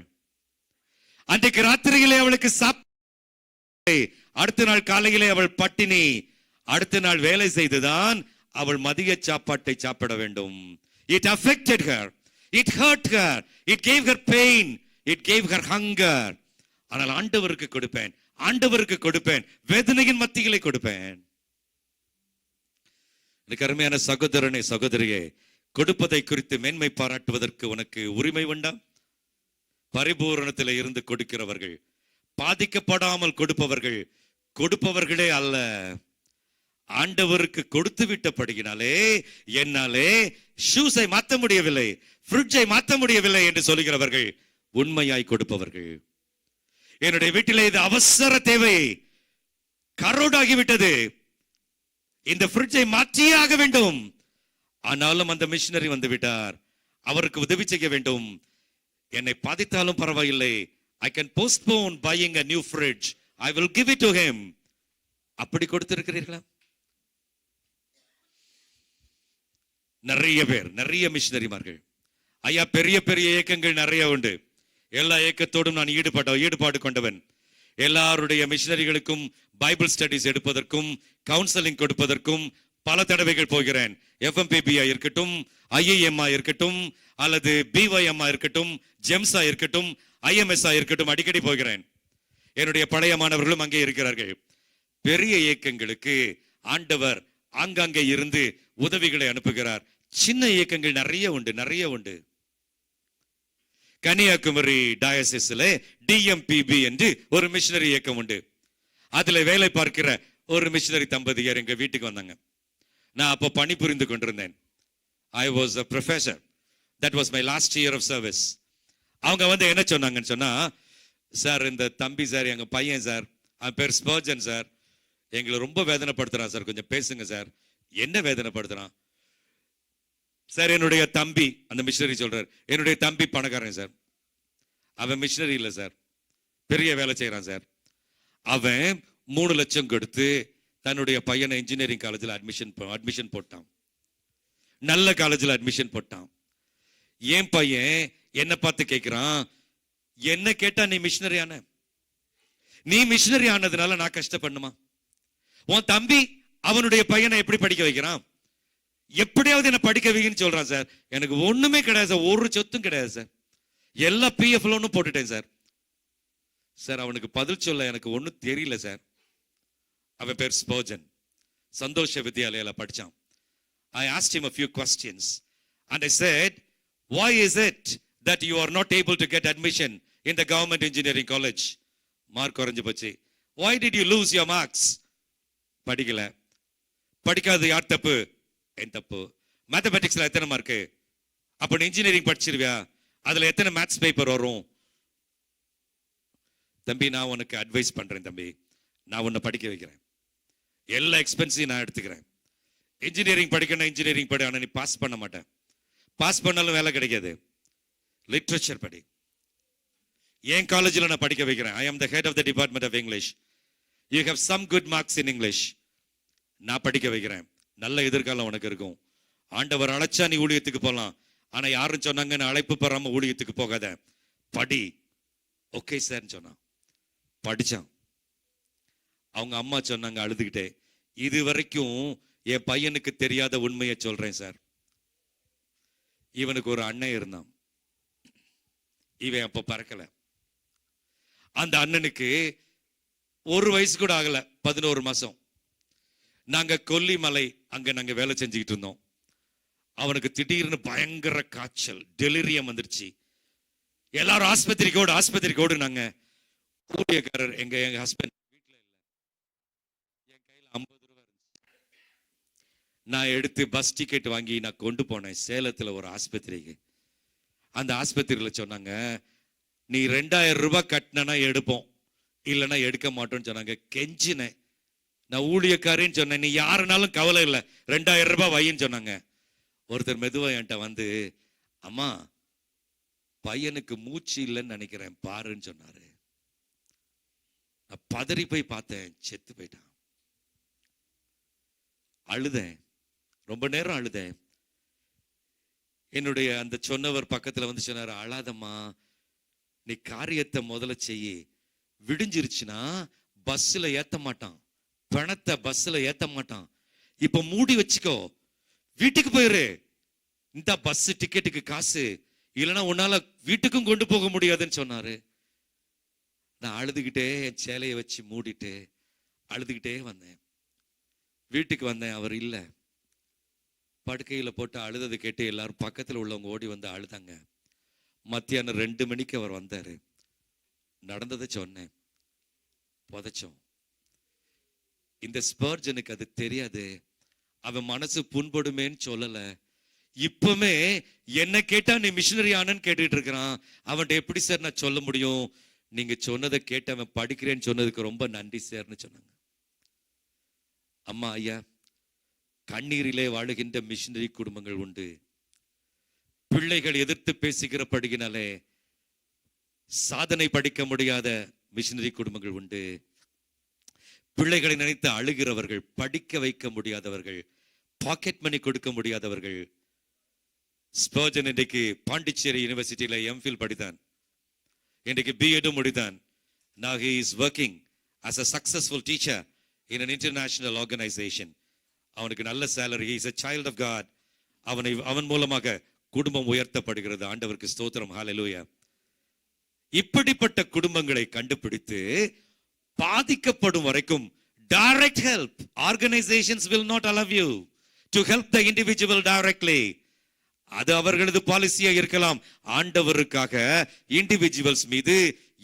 அன்றைக்கு ராத்திரியிலே அவளுக்கு அடுத்த நாள் காலையிலே அவள் பட்டினி. அடுத்த நாள் வேலை செய்துதான் அவள் மதிய சாப்பாட்டை சாப்பிட வேண்டும். It affected her, it hurt her, it gave her pain, it gave her hunger. ஆனால் ஆண்டவருக்கு கொடுப்பேன், ஆண்டவருக்கு கொடுப்பேன், வேதனையின் மத்தியிலே கொடுப்பேன். அருமையான சகோதரனே, சகோதரியே, கொடுப்பதை குறித்து மேன்மை பாராட்டுவதற்கு உனக்கு உரிமை வேண்டாம். பரிபூரணத்திலே இருந்து கொடுக்கிறவர்கள், பாதிக்கப்படாமல் கொடுப்பவர்கள், கொடுப்பவர்களே அல்ல. ஆண்டவருக்கு கொடுத்து விட்டபடியினாலே என்னாலே ஷூஸை மாற்ற முடியவில்லை, ஃப்ரிட்ஜை மாற்ற முடியவில்லை என்று சொல்லுகிறவர்கள் உண்மையாய் கொடுப்பவர்கள். என்னுடைய வீட்டிலே இது அவசர தேவை, கரோடாகிவிட்டது, இந்த ஃப்ரிட்ஜை மாற்றியே ஆக வேண்டும். ஆனாலும் அந்த மிஷனரி வந்து விட்டார், அவருக்கு உதவி செய்ய வேண்டும். என்னை பாதித்தாலும் பரவாயில்லை, I can postpone buying a new fridge, I will give it to him. அப்படி கொடுத்திருக்கிறீர்களா? நிறைய பேர், நிறைய மிஷனரிமார்கள். ஐயா, பெரிய பெரிய இயக்கங்கள் நிறைய உண்டு. எல்லா இயக்கத்தோடும் நான் ஈடுபாடு கொண்டவன். எல்லாருடைய மிஷனரிகளுக்கும் பைபிள் ஸ்டடிஸ் எடுப்பதற்கும் கவுன்சிலிங் கொடுப்பதற்கும் பல தடவைகள் போகிறேன். FMPB இருக்கட்டும், IIM இருக்கட்டும், அல்லது BYM இருக்கட்டும், ஜெம்ஸா இருக்கட்டும், IMS இருக்கட்டும், அடிக்கடி போகிறேன். என்னுடைய பழைய மாணவர்களும் அங்கே இருக்கிறார்கள். பெரிய இயக்கங்களுக்கு ஆண்டவர் ஆங்காங்கே இருந்து உதவிகளை அனுப்புகிறார். சின்ன இயக்கங்கள் நிறைய உண்டு. கன்னியாகுமரி டயசிஸ்ல DMPB என்று ஒரு மிஷனரி இயக்கம் உண்டு. அதுல வேலை பார்க்கிற ஒரு மிஷனரி தம்பதியர் எங்க வீட்டுக்கு வந்தாங்க. நான் அப்போ பணிபுரிந்து கொண்டிருந்தேன். I was a professor. That was my last year of service. அவங்க வந்து என்ன சொன்னாங்கன்னு சொன்னா, சார், இந்த தம்பி சார், எங்க பையன் சார், அவன் பேர் ஸ்பர்ஜன் சார், எங்களை ரொம்ப வேதனைப்படுத்துறான் சார், கொஞ்சம் பேசுங்க சார். என்ன வேதனைப்படுத்துறான் சார்? என்னுடைய தம்பி, அந்த மிஷனரி சொல்றார், என்னுடைய தம்பி பணக்காரன் சார், அவன் மிஷனரி இல்லை சார், பெரிய வேலை செய்யறான் சார். அவன் 3 லட்சம் கொடுத்து தன்னுடைய பையனை இன்ஜினியரிங் காலேஜில் அட்மிஷன் போட்டான், நல்ல காலேஜில் அட்மிஷன் போட்டான். என் பையன் என்ன பார்த்து கேட்கிறான், என்ன கேட்டா நீ மிஷனரி ஆனதுனால நான் கஷ்டப்படணுமா? உன் தம்பி அவனுடைய பையனை எப்படி படிக்க வைக்கிறான்? எப்படியாவது என்ன படிக்க வைக்கன்னு சொல்றான் சார். எனக்கு ஒண்ணுமே கிடையாது சார், ஒரு சொத்தும் கிடையாது சார், எல்லா PF லோனும் போட்டுட்டேன் சார். சார், அவனுக்கு பதில் சொல்ல எனக்கு ஒன்னும் தெரியல சார். அவன் பேர் ஸ்பர்ஜன், சந்தோஷ வித்யாலயால படிச்சான். I asked him a few questions and I said, Why is it that you are not able to get admission in the government engineering college? Mark குறைஞ்சு போச்சு. Why did you lose your marks? படிக்கல. படிக்காத யார் தப்பு? என் தப்பு. மேத்தமெட்டிக்ஸ்ல எத்தனை மார்க்கு? அப்ப நீ இன்ஜினியரிங் படிச்சிருவியா? அதுல எத்தனை மேத்ஸ் பேப்பர் வரும்? தம்பி, நான் உனக்கு அட்வைஸ் பண்றேன் தம்பி. நான் உன்னை படிக்க வைக்கிறேன். எல்லா எக்ஸ்பென்ஸையும் நான் எடுத்துக்கிறேன். இன்ஜினியரிங் படிக்கணும், இன்ஜினியரிங் படி. ஆனால் நீ பாஸ் பண்ண மாட்டேன். பாஸ் பண்ணாலும் வேலை கிடைக்காது. லிட்ரேச்சர் படி. என் காலேஜில் நான் படிக்க வைக்கிறேன். I am the head of the department of English. You have some good marks in English. நான் படிக்க வைக்கிறேன். நல்ல எதிர்காலம் உனக்கு இருக்கும். ஆண்டவர் அழைச்சா நீ ஊழியத்துக்கு போகலாம். ஆனா யாரும் சொன்னாங்க நான் அழைப்பு பெறாம ஊழியத்துக்கு போகாத, படி. ஓகே சார் சொன்னான். படிச்சான். அவங்க அம்மா சொன்னாங்க அழுதுகிட்டே, இது வரைக்கும் என் பையனுக்கு தெரியாத உண்மையை சொல்றேன் சார். இவனுக்கு ஒரு அண்ணன் இருந்தான். இவன் அப்ப பறக்கல. அந்த அண்ணனுக்கு ஒரு வயசு கூட ஆகல, 11 மாசம். நாங்க கொல்லிமலை அங்க நாங்க வேலை செஞ்சுக்கிட்டு இருந்தோம். அவனுக்கு திடீர்னு பயங்கர காய்ச்சல், டெலிரியம் வந்துருச்சு. எல்லாரும் ஆஸ்பத்திரிக்கோடு நாங்க. ஊழியக்காரர் எங்க ஹஸ்பண்ட் வீட்டுல இல்ல. என் கையில 50 ரூபாய் இருந்துச்சு. நான் எடுத்து பஸ் டிக்கெட் வாங்கி நான் கொண்டு போனேன் சேலத்துல ஒரு ஆஸ்பத்திரிக்கு. அந்த ஆஸ்பத்திரியில சொன்னாங்க, நீ 2000 ரூபாய் கட்டினா எடுப்போம், இல்லைன்னா எடுக்க மாட்டோம்னு சொன்னாங்க. கெஞ்சினேன். நான் ஊழியக்காரின்னு சொன்னேன். நீ யாருனாலும் கவலை இல்லை, 2000 ரூபாய் வையின்னு சொன்னாங்க. ஒருத்தர் மெதுவா என்கிட்ட வந்து, அம்மா பையனுக்கு மூச்சு இல்லைன்னு நினைக்கிறேன் பாருன்னு சொன்னாரு. நான் பதறி போய் பார்த்தேன், செத்து போயிட்டான். அழுதேன், ரொம்ப நேரம் அழுதேன். என்னுடைய அந்த சொன்னவர் பக்கத்துல வந்து சொன்னாரு, அழாதம்மா, நீ காரியத்தை முதல்ல செய்ய. விடிஞ்சிருச்சுன்னா பஸ்ல ஏத்த மாட்டான், பணத்தை பஸ்ல ஏத்த மாட்டான். இப்ப மூடி வச்சுக்கோ, வீட்டுக்கு போயிரு. இந்த பஸ் டிக்கெட்டுக்கு காசு இல்லைன்னா உன்னால வீட்டுக்கும் கொண்டு போக முடியாதுன்னு சொன்னாரு. நான் அழுதுகிட்டே என் சேலையை வச்சு மூடிட்டு அழுதுகிட்டே வந்தேன். வீட்டுக்கு வந்தேன், அவர் இல்லை. படுக்கையில போட்டு அழுதது கேட்டு எல்லாரும் பக்கத்துல உள்ளவங்க ஓடி வந்து அழுதாங்க. மத்தியானம் 2 மணிக்கு அவர் வந்தாரு. நடந்ததை சொன்னேன், புதைச்சோம். இந்த ஸ்பர்ஜனுக்கு அது தெரியாது. அவன் மனசு புண்படுமேன்னு சொல்லல. இப்பவுமே என்ன கேட்டா நீ மிஷினரி ஆனன்னு கேட்டுட்டு இருக்கிறான். அவன்கிட்ட எப்படி சார் நான் சொல்ல முடியும்? நீங்க சொன்னதை கேட்டு அவன் படிக்கிறேன்னு சொன்னதுக்கு ரொம்ப நன்றி சார்னு சொன்னாங்க. அம்மா, ஐயா, கண்ணீரிலே வாழுகின்ற மிஷினரி குடும்பங்கள் உண்டு. பிள்ளைகள் எதிர்த்து பேசுகிறபடியினாலே சாதனை படிக்க முடியாத மிஷினரி குடும்பங்கள் உண்டு. பிள்ளைகளை நினைத்து அழுகிறவர்கள், படிக்க வைக்க முடியாதவர்கள், பாக்கெட் மணி கொடுக்க முடியாதவர்கள். ஸ்பர்ஜன் இன்றைக்கு பாண்டிச்சேரி யூனிவர்சிட்டியில எம்ஃபில் படித்தான். இன்றைக்கு பிஎடும் முடித்தான். Now he is working as a successful teacher in an international organization. அவனுக்கு நல்ல salary. He is a child of God. அவன் மூலமாக குடும்பம் உயர்த்தப்படுகிறது. ஆண்டவருக்கு ஸ்தோத்திரம், ஹalleluya. இப்படிப்பட்ட குடும்பங்களை கண்டுபிடித்து பாதிக்கப்படும் வரைக்கும் direct help, organizations will not allow you to help the individual directly. அது அவர்களது பாலிசியா இருக்கலாம். ஆண்டவருக்காக இண்டிவிஜுவல்ஸ் மீது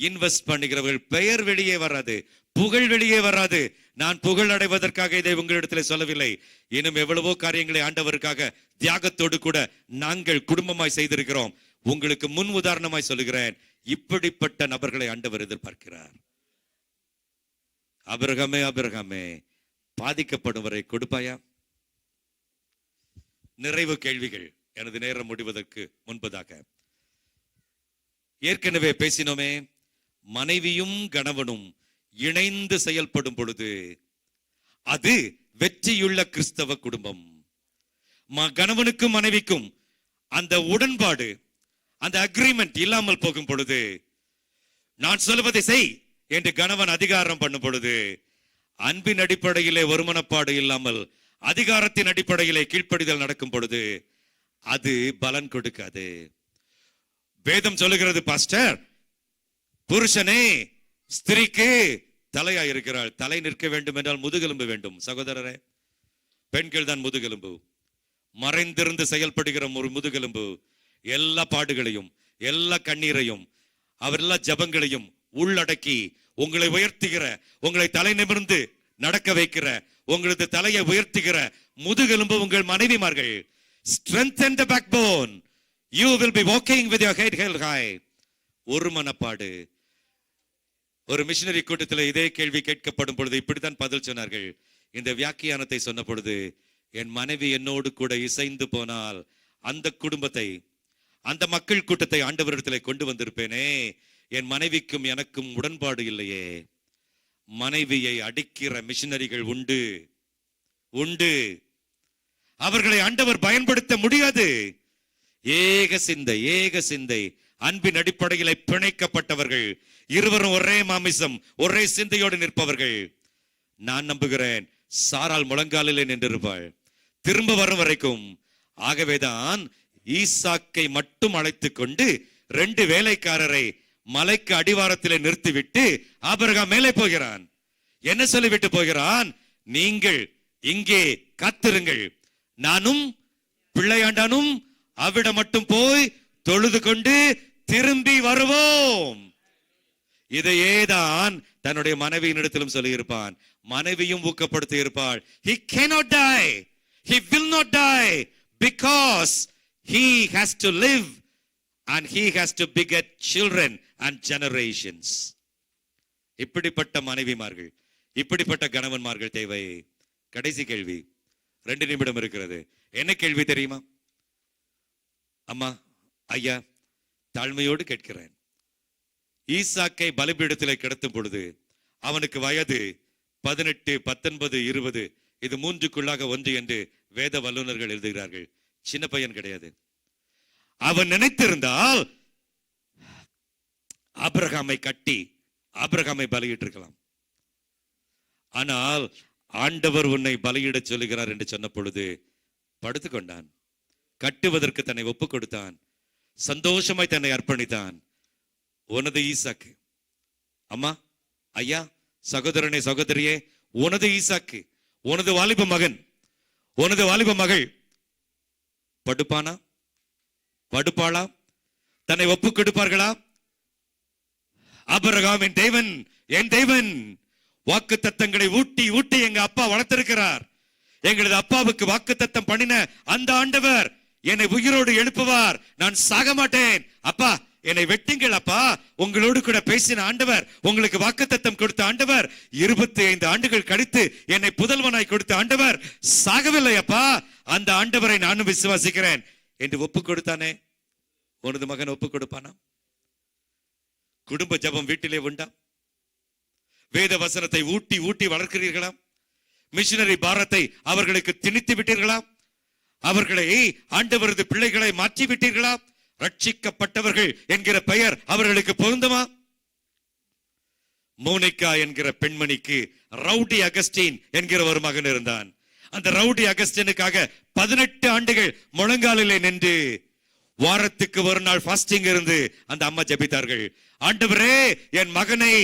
இன்வெஸ்ட் பண்ணுகிறவர்கள் பெயர் வெளியே வராது, புகழ் வெளியே வராது. நான் புகழ் அடைவதற்காக இதை உங்களிடத்தில் சொல்லவில்லை. இன்னும் எவ்வளவோ காரியங்களை ஆண்டவருக்காக தியாகத்தோடு கூட நாங்கள் குடும்பமாய் செய்திருக்கிறோம். உங்களுக்கு முன் உதாரணமாய் சொல்லுகிறேன், இப்படிப்பட்ட நபர்களை ஆண்டவர் எதிர்பார்க்கிறார். ஆபிரகாமே, பாதிக்கப்படுவரை கொடுப்பாயா? நிறைவு கேள்விகள். எனது நேரம் முடிவதற்கு முன்பதாக ஏற்கனவே பேசினோமே, மனைவியும் கணவனும் இணைந்து செயல்படும் பொழுது அது வெற்றியுள்ள கிறிஸ்தவ குடும்பம். கணவனுக்கும் மனைவிக்கும் அந்த உடன்பாடு, அந்த அக்ரிமெண்ட் இல்லாமல் போகும் பொழுது, நான் சொல்வதை செய் என்று கணவன் அதிகாரம் பண்ணும் பொழுது, அன்பின் அடிப்படையிலே ஒருமனப்பாடு இல்லாமல் அதிகாரத்தின் அடிப்படையிலே கீழ்ப்படிதல் நடக்கும் பொழுது அது பலன் கொடுக்காது. வேதம் சொல்லுகிறது, பாஸ்டர், புருஷனே ஸ்திரீக்கு தலையா இருக்கிறாள். தலை நிற்க வேண்டும் என்றால் முதுகெலும்பு வேண்டும். சகோதரரே, பெண்கள் தான் முதுகெலும்பு. மறைந்திருந்து செயல்படுகிற ஒரு முதுகெலும்பு. எல்லா பாடுகளையும் எல்லா கண்ணீரையும் அவர் எல்லா ஜபங்களையும் உள்ளடக்கி உங்களை உயர்த்துகிற, உங்களை தலை நிமிர்ந்து நடக்க வைக்கிற, உங்களது தலையை உயர்த்துகிற முதுகெலும்பு உங்கள் மனைவிமார்கள். Strengthen the backbone. You will be walking with your head held high. ஒரு மனப்பாடு. ஒரு மிஷனரி கூட்டத்தில் இதே கேள்வி கேட்கப்படும் பொழுது இப்படித்தான் பதில் சொன்னார்கள். இந்த வியாக்கியானத்தை சொன்ன பொழுது, என் மனைவி என்னோடு கூட இசைந்து போனால் அந்த குடும்பத்தை, அந்த மக்கள் கூட்டத்தை ஆண்டவரிடத்தில் கொண்டு வந்திருப்பேனே. என் மனைவிக்கும் எனக்கும் உடன்பாடு இல்லையே. மனைவியை அடிக்கிற மிஷனரிகள் உண்டு உண்டு. அவர்களை ஆண்டவர் பயன்படுத்த முடியாது. ஏக சிந்தை அன்பின் அடிப்படையில் பிணைக்கப்பட்டவர்கள், இருவரும் ஒரே மாமிசம் ஒரே சிந்தையோடு நிற்பவர்கள். நான் நம்புகிறேன் சாராள் முழங்காலிலே நின்றிருப்பாள் திரும்ப வரும் வரைக்கும். ஆகவேதான் ஈசாக்கை மட்டும் அழைத்து கொண்டு 2 வேலைக்காரரை மலைக்கு அடிவாரத்திலே நிறுத்திவிட்டு ஆபிரகாம் மேலே போகிறான். என்ன சொல்லிவிட்டு போகிறான்? நீங்கள் இங்கே காத்திருங்கள், நானும் பிள்ளையாண்டானும் அவிடம் மட்டும் போய் தொழுது கொண்டு திரும்பி வருவோம். இதையேதான் தன்னுடைய மனைவியின் இடத்திலும் சொல்லி இருப்பான். மனைவியும் ஊக்கப்படுத்தி இருப்பாள். He cannot die, he will not die, because he has to live and he has to beget children and generations. இப்படிப்பட்ட மனைவிமார்கள், இப்படிப்பட்ட கணவன்மார்கள் தேவை. கடைசி கேள்வி, 2 நிமிடம் இருக்கிறது. என்ன கேள்வி தெரியுமா? அம்மா, ஐயா, தாழ்மையோடு கேட்கிறேன். ஈசாக்கை பலிபீடத்திலே கிடத்தும் பொழுது அவனுக்கு வயது 18, 19, 20, இது 3க்குள்ளாக 1 என்று வேத வல்லுநர்கள் எழுதுகிறார்கள். சின்ன பையன் கிடையாது. அவன் நினைத்திருந்தால் ஆபிரகாமை கட்டி ஆபிரகாமை பலியிட்டிருக்கலாம். ஆனால் ஆண்டவர் உன்னை பலியிட சொல்லுகிறார் என்று சொன்ன பொழுது படுத்துக்கொண்டான். கட்டுவதற்கு தன்னை ஒப்புக் கொடுத்தான். சந்தோஷமாய் தன்னை அர்ப்பணித்தான். உனது ஈசாக்கு. அம்மா, ஐயா, சகோதரனே, சகோதரியே, உனது ஈசாக்கு, உனது வாலிப மகன், உனது வாலிப மகள் படுப்பானா? படுப்பாளா? தன்னை ஒப்புக் கொடுப்பார்களா? ஆபிரகாம் என் தேவன், என் தேவன். வாக்கு தத்தங்களை ஊட்டி ஊட்டி எங்க அப்பா வளர்த்திருக்கிறார். எங்களது அப்பாவுக்கு வாக்கு தத்தம் பண்ணின அந்த ஆண்டவர் என்னை உயிரோடு எழுப்புவார். நான் சாக மாட்டேன். அப்பா, என்னை வெட்டுங்கள் அப்பா. உங்களோடு கூட பேசின ஆண்டவர், உங்களுக்கு வாக்குத்தத்தம் கொடுத்த ஆண்டவர், 25 ஆண்டுகள் கழித்து என்னை புதல்வனாய் கொடுத்த ஆண்டவர் சாகவில்லை அப்பா. அந்த ஆண்டவரை நானும் விசுவாசிக்கிறேன் என்று ஒப்புக் கொடுத்தானே. உனது மகன் ஒப்புக் கொடுப்பானா? குடும்ப ஜபம் வீட்டிலே உண்டா? வேத வசனத்தை ஊட்டி ஊட்டி வளர்க்கிறீர்களா? மிஷனரி பாரத்தை அவர்களுக்கு திணித்து விட்டீர்களா? அவர்களை ஆண்டவரது பிள்ளைகளை மாற்றி விட்டீர்களா? ரட்சிக்கப்பட்டவர்கள் என்கிற பெயர் அவர்களுக்கு பொருந்துமா? மோனிகா என்கிற பெண்மணிக்கு ரவுடி அகஸ்டின் என்கிற ஒரு மகன் இருந்தான். அந்த ரவுடி அகஸ்டினுக்காக 18 ஆண்டுகள் முழங்காலிலே நின்று வாரத்துக்கு ஒரு நாள் ஃபாஸ்டிங் இருந்து அந்த அம்மா ஜெபித்தார்கள். ஆண்டவரே, என் மகனை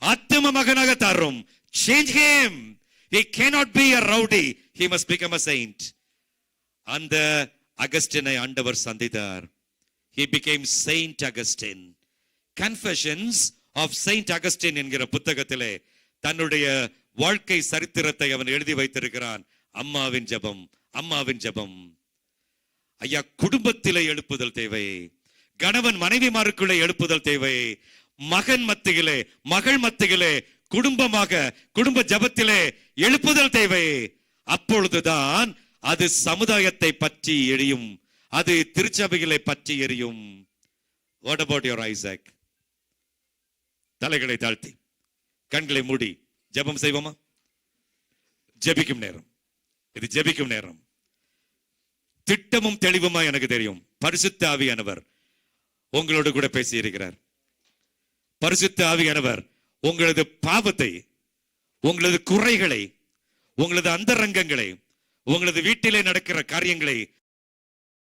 ஆத்தும மகனாக தாரும். Change him. He cannot be a rowdy. He must become a saint. அந்த அகஸ்டினை ஆண்டவர் சந்தித்தார். He became Saint Augustine. Confessions of Saint Augustine என்கிற புத்தகத்திலே தன்னுடைய வாழ்க்கை சரித்திரத்தை அவன் எழுதி வைத்திருக்கிறான். அம்மாவின் ஜெபம், அம்மாவின் ஜெபம். ஐயா, குடும்பத்திலே எழுப்புதல் தேவை. கணவன் மனைவிமாருக்குள்ளே எழுப்புதல் தேவை. மகன் மத்தியிலே, மகள் மத்தியிலே, குடும்பமாக குடும்ப ஜெபத்திலே எழுப்புதல் தேவை. அப்பொழுதுதான் அது சமுதாயத்தை பற்றி எரியும், அது திருச்சபைகளை பற்றி எரியும். What about your Isaac? தலைகளை தாழ்த்தி கண்களை மூடி ஜெபம் செய்வோமா? ஜெபிக்கும் நேரம் இது, ஜெபிக்கும் நேரம். திட்டமும் தெளிவுமா எனக்கு தெரியும். பரிசுத்த ஆவியானவர் உங்களோடு கூட பேசி இருக்கிறார். பரிசுத்த ஆவியானவர் உங்களது பாவத்தை, உங்களது குறைகளை, உங்களது அந்தரங்கங்களை, உங்களது வீட்டிலே நடக்கிற காரியங்களை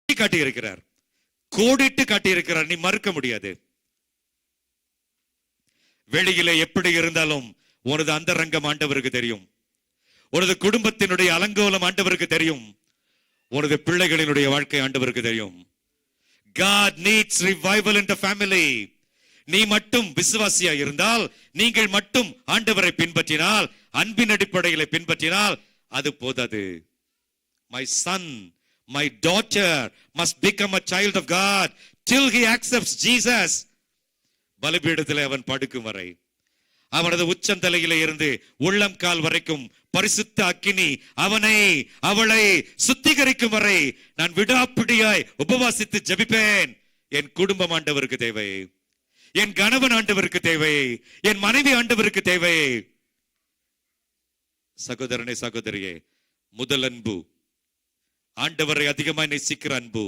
காட்டி இருக்கிறார், கோடிட்டு காட்டி இருக்கிறார். நீ மறுக்க முடியாது. வெளியிலே எப்படி இருந்தாலும் உனது அந்தரங்கம் ஆண்டவருக்கு தெரியும். உனது குடும்பத்தினுடைய அலங்கோலம் ஆண்டவருக்கு தெரியும். உனது பிள்ளைகளினுடைய வாழ்க்கை ஆண்டவருக்கு தெரியும். God needs revival in the family. நீ மட்டும் விசுவாசியா இருந்தால், நீங்கள் மட்டும் ஆண்டவரை பின்பற்றினால், அன்பின் அடிப்படையில பின்பற்றினால் அது போதாது. My son, my daughter must become a child of God till he accepts Jesus. பலிபீடத்தில் அவன் படுக்கும் வரை, அவனது உச்சந்தலையில இருந்து உள்ளம் கால் வரைக்கும் பரிசுத்த அக்கினி அவனை அவளை சுத்திகரிக்கும் வரை நான் விடாப்பிடியாய் உபவாசித்து ஜெபிப்பேன். என் குடும்பம் ஆண்டவருக்கு தேவை, என் கணவன் ஆண்டவருக்கு தேவை, என் மனைவி ஆண்டவருக்கு தேவை. சகோதரனே சகோதரியே, முதல் அன்பு ஆண்டவரை அதிகமாய் நேசிக்கிற அன்பு,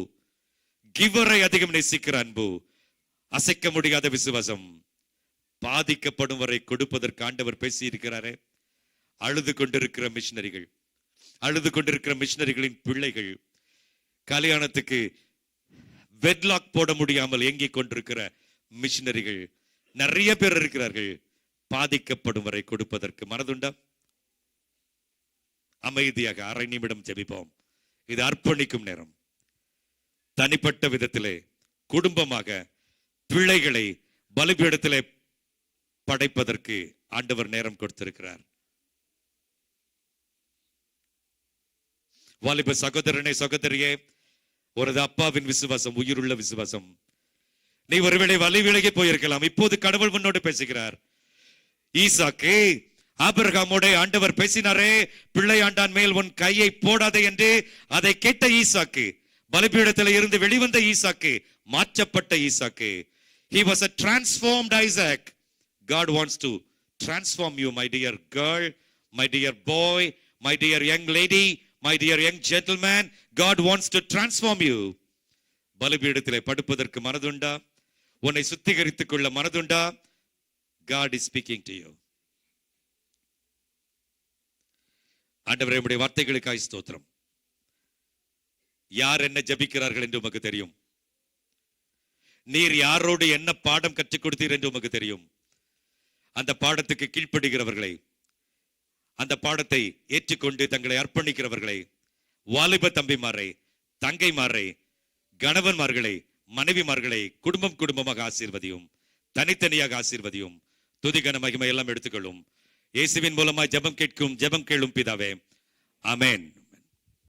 கிவரை அதிகம் நேசிக்கிற அன்பு, அசைக்க முடியாத விசுவாசம். பாதிக்கப்படும் வரை கொடுப்பதற்கு ஆண்டவர் பேசி இருக்கிறாரே. அழுது கொண்டிருக்கிற மிஷனரிகள், அழுது கொண்டிருக்கிற மிஷனரிகளின் பிள்ளைகள், கல்யாணத்துக்கு வெட்லாக் போட முடியாமல் ஏங்கிக் கொண்டிருக்கிற மிஷனரிகள் நிறைய பேர் இருக்கிறார்கள். பாதிக்கப்படும் வரை கொடுப்பதற்கு மனதுண்டா? அமைதியாக அரை நிமிடம் ஜெபிப்போம். இது அர்ப்பணிக்கும் நேரம். தனிப்பட்ட விதத்திலே, குடும்பமாக பிள்ளைகளை பலிபீடத்திலே படைப்பதற்கு ஆண்டவர் நேரம் கொடுத்திருக்கிறார். வாலிப சகோதரனே சகோதரியே, ஒரு அப்பாவின் விசுவாசம் உயிருள்ள விசுவாசம். நீ ஒருவேளை வழி விலகி போயிருக்கலாம். இப்போது கடவுள் உன்னோடு பேசுகிறார். ஈசாக்கு ஆபிரகாமோட ஆண்டவர் பேசினாரே, பிள்ளை ஆண்டான் மேல் உன் கையை போடாதே என்று. அதை கேட்ட ஈசாக்கு, பலிபீடத்தில் இருந்து வெளிவந்த ஈசாக்கு, மாற்றப்பட்ட ஈசாக்கு. He was a transformed Isaac. God wants to transform you, my dear girl, my dear boy, my dear young lady, my dear young gentleman. God wants to transform you. பலிபீடத்திலே படுப்பதற்கு மனதுண்டா? உன்னை சுத்திகரித்துக் கொள்ள மனதுண்டா? God is speaking to you. ஆண்டவரே, உம்முடைய வார்த்தைகளுக்காய் ஸ்தோத்திரம். யார் என்ன ஜெபிக்கிறார்கள் என்று உமக்கு தெரியும். நீர் யாரோடு என்ன பாடம் கற்றுக் கொடுத்தீர் என்று உமக்கு தெரியும். அந்த பாடத்துக்கு கீழ்ப்படுகிறவர்களை, அந்த பாடத்தை ஏற்றுக்கொண்டு தங்களை அர்ப்பணிக்கிறவர்களை, வாலிப தம்பிமாரை, தங்கைமாரை, கணவன்மார்களை, மனைவிமார்களை குடும்பம் குடும்பமாக ஆசீர்வதியும், தனித்தனியாக ஆசீர்வதியும். துதிகன மகிமை எல்லாம் எடுத்துக்கொள்ளும். இயேசுவின் மூலமாய் ஜெபம் கேட்கும், ஜெபம் கேளும் பிதாவே, ஆமென்.